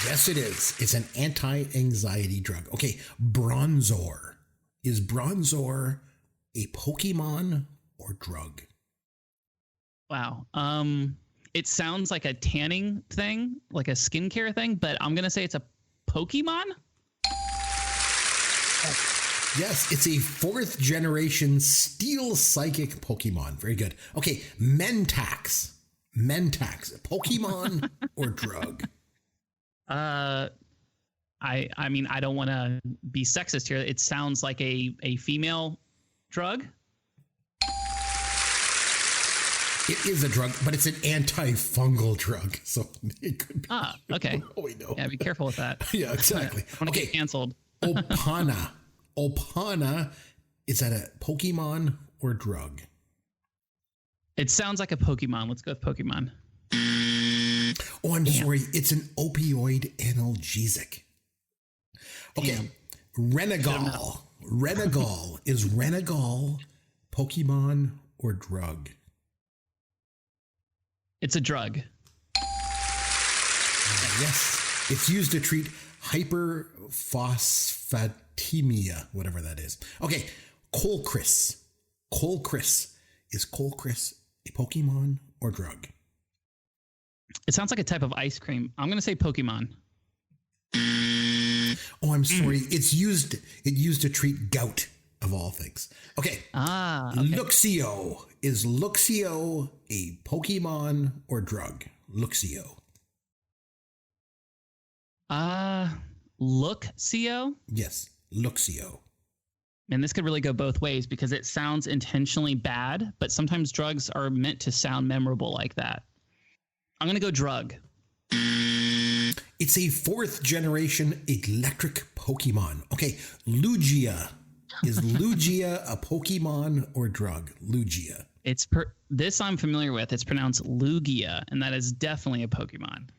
Yes, it is. It's an anti-anxiety drug. Okay, Bronzor. Is Bronzor a Pokemon or drug? Wow. It sounds like a tanning thing, like a skincare thing, but I'm going to say it's a Pokemon. Yes, it's a 4th generation steel psychic Pokemon. Very good. Okay, Mentax. Mentax, Pokemon or drug? I mean, I don't want to be sexist here. It sounds like a female drug. It is a drug, but it's an antifungal drug, so it could be. Ah, okay. Oh, we know. Yeah, be careful with that. Yeah, exactly. I want to get canceled. Opana. Opana, is that a Pokemon or drug? It sounds like a Pokemon. Let's go with Pokemon. Oh, I'm sorry. It's an opioid analgesic. Okay. Renegal. Renegal. Is Renegal Pokemon or drug? It's a drug. Yes. It's used to treat hyperphosphatemia, whatever that is. Okay. Colchris. Colchris. Is Colchris a Pokemon or drug? It sounds like a type of ice cream. I'm going to say Pokemon. Oh, I'm sorry. It used to treat gout, of all things. Okay. Okay. Luxio. Is Luxio a Pokemon or drug? Luxio. Luxio? Yes, Luxio. And this could really go both ways because it sounds intentionally bad, but sometimes drugs are meant to sound memorable like that. I'm going to go drug. It's a 4th generation electric Pokemon. Okay, Lugia. Is Lugia a Pokemon or drug? Lugia. This I'm familiar with. It's pronounced Lugia, and that is definitely a Pokemon.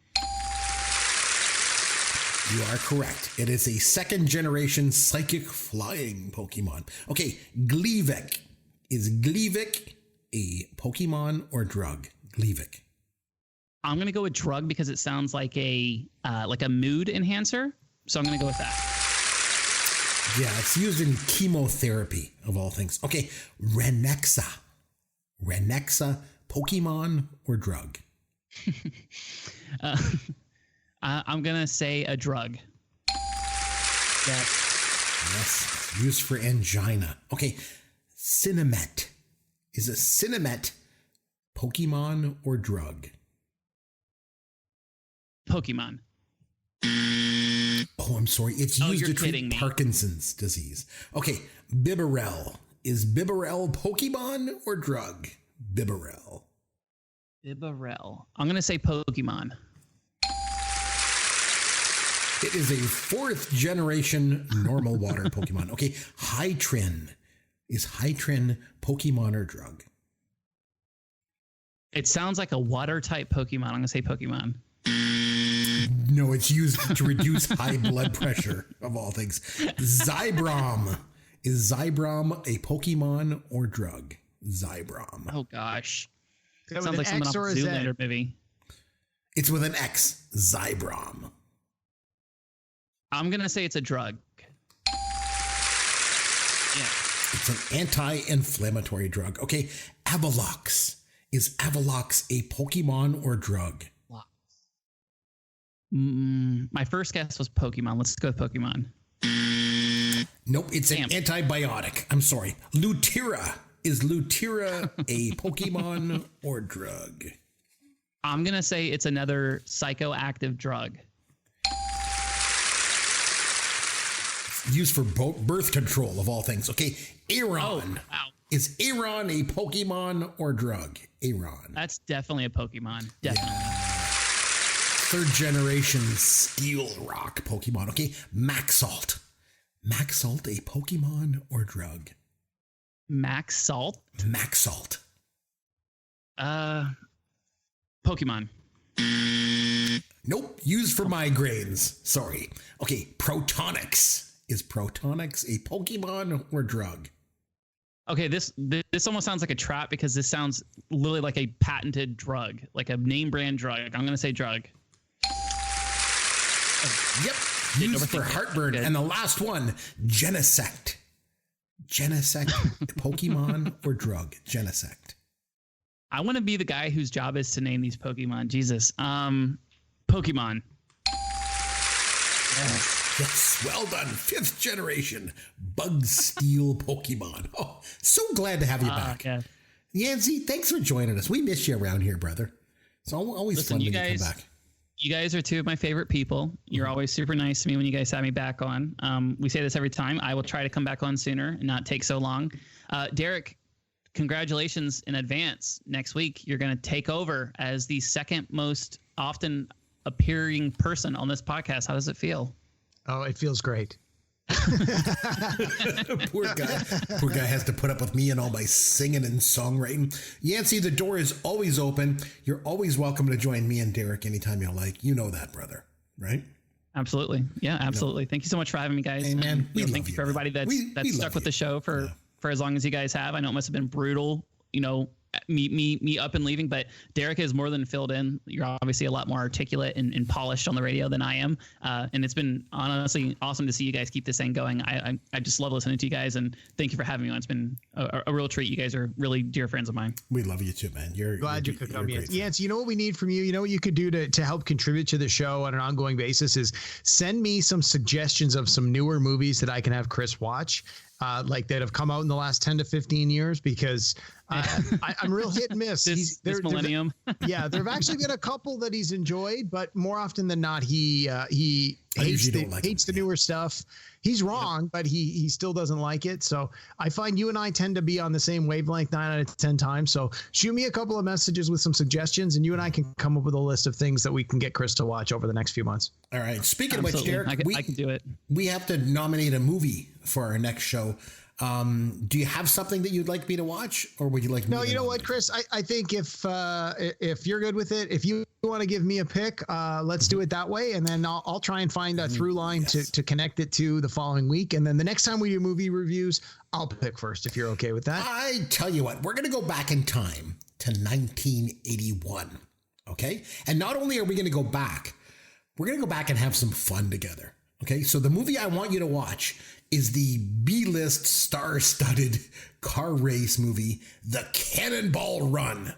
You are correct. It is a 2nd generation psychic flying Pokemon. Okay, Gleevec. Is Gleevec a Pokemon or drug? Gleevec. I'm going to go with drug because it sounds like a mood enhancer. So I'm going to go with that. Yeah, it's used in chemotherapy, of all things. Okay, Renexa. Renexa, Pokemon or drug? I'm going to say a drug. Yes, used for angina. Okay, Cinemet. Is a Cinemet Pokemon or drug? Pokemon. Oh, I'm sorry. It's used to treat Parkinson's disease. Okay, Bibarel. Is Bibarel Pokemon or drug? Bibarel. Bibarel. I'm going to say Pokemon. It is a 4th generation normal water Pokemon. Okay, Hytrin. Is Hytrin Pokemon or drug? It sounds like a water type Pokemon. I'm going to say Pokemon. No, it's used to reduce high blood pressure, of all things. Zybrom. Is Zybrom a Pokemon or drug? Zybrom. Oh, gosh. It sounds like something off a Zoolander movie. It's with an X. Zybrom. I'm going to say it's a drug. Yeah. It's an anti-inflammatory drug. Okay, Avalox. Is Avalox a Pokemon or drug? My first guess was Pokemon. Let's go with Pokemon. Nope, it's an antibiotic. I'm sorry. Lutira. Is Lutira a Pokemon or drug? I'm going to say it's another psychoactive drug. Used for birth control, of all things. Okay, Aeron. Oh, wow. Is Aeron a Pokemon or drug? Aeron. That's definitely a Pokemon. Definitely. Yeah. 3rd generation Steel Rock Pokemon. Okay, Maxalt. Maxalt a Pokemon or drug? Max Salt? Maxalt. Pokemon. Nope, used for migraines. Sorry. Okay, Protonix. Is Protonix a Pokemon or drug? Okay, this almost sounds like a trap because this sounds literally like a patented drug, like a name brand drug. I'm going to say drug. Yep, used for heartburn. And the last one, Genesect. Genesect, Pokemon or drug? Genesect. I want to be the guy whose job is to name these Pokemon. Jesus. Pokemon. Yes. Yes, well done. 5th generation bug steel Pokemon. Oh, so glad to have you back. Yeah. Yancy, thanks for joining us. We miss you around here, brother. It's always fun when you come back. You guys are two of my favorite people. You're always super nice to me when you guys have me back on. We say this every time. I will try to come back on sooner and not take so long. Derek, congratulations in advance. Next week, you're going to take over as the second most often appearing person on this podcast. How does it feel? Oh, it feels great. Poor guy has to put up with me and all my singing and songwriting. Yancy, the door is always open. You're always welcome to join me and Derek anytime you like. You know that, brother, right? Absolutely. Yeah, absolutely. Thank you so much for having me, guys. Hey, man, thank you for everybody that's stuck with the show for as long as you guys have. I know it must have been brutal, me up and leaving, but Derek has more than filled in. You're obviously a lot more articulate and polished on the radio than I am. And it's been honestly awesome to see you guys keep this thing going. I just love listening to you guys, and thank you for having me on. It's been a real treat. You guys are really dear friends of mine. We love you too, man. Glad you could come, Yancy. Yancy, you know what we need from you? You know what you could do to help contribute to the show on an ongoing basis is send me some suggestions of some newer movies that I can have Chris watch. Like that have come out in the last 10 to 15 years, because I'm real hit and miss. this millennium. Yeah, there have actually been a couple that he's enjoyed, but more often than not, he hates the newer stuff. He's wrong, but he still doesn't like it. So I find you and I tend to be on the same wavelength 9 out of 10 times. So shoot me a couple of messages with some suggestions, and you and I can come up with a list of things that we can get Chris to watch over the next few months. All right. Speaking of which, Derek, I can do it. We have to nominate a movie for our next show. Do you have something that you'd like me to watch, or would you like me to? You know what, Chris? I think if you're good with it, if you want to give me a pick, let's do it that way, and then I'll try and find a through line to connect it to the following week, and then the next time we do movie reviews, I'll pick first if you're okay with that. I tell you what, we're going to go back in time to 1981, okay? And not only are we going to go back, we're going to go back and have some fun together, okay? So the movie I want you to watch is the B-list star-studded car race movie, The Cannonball Run.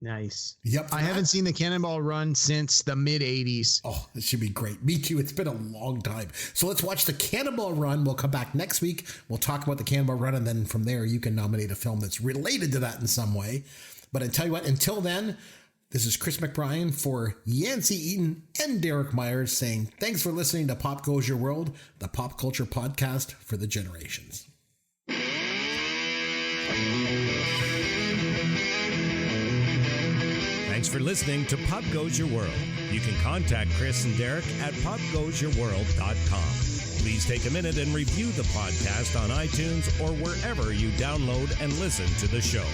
Nice. Yep. I haven't seen The Cannonball Run since the mid-'80s. Oh, it should be great. Me too. It's been a long time. So let's watch The Cannonball Run. We'll come back next week. We'll talk about The Cannonball Run, and then from there, you can nominate a film that's related to that in some way. But I tell you what, until then, this is Chris McBrien for Yancy Eaton and Derek Myers saying thanks for listening to Pop Goes Your World, the pop culture podcast for the generations. Thanks for listening to Pop Goes Your World. You can contact Chris and Derek at popgoesyourworld.com. Please take a minute and review the podcast on iTunes or wherever you download and listen to the show.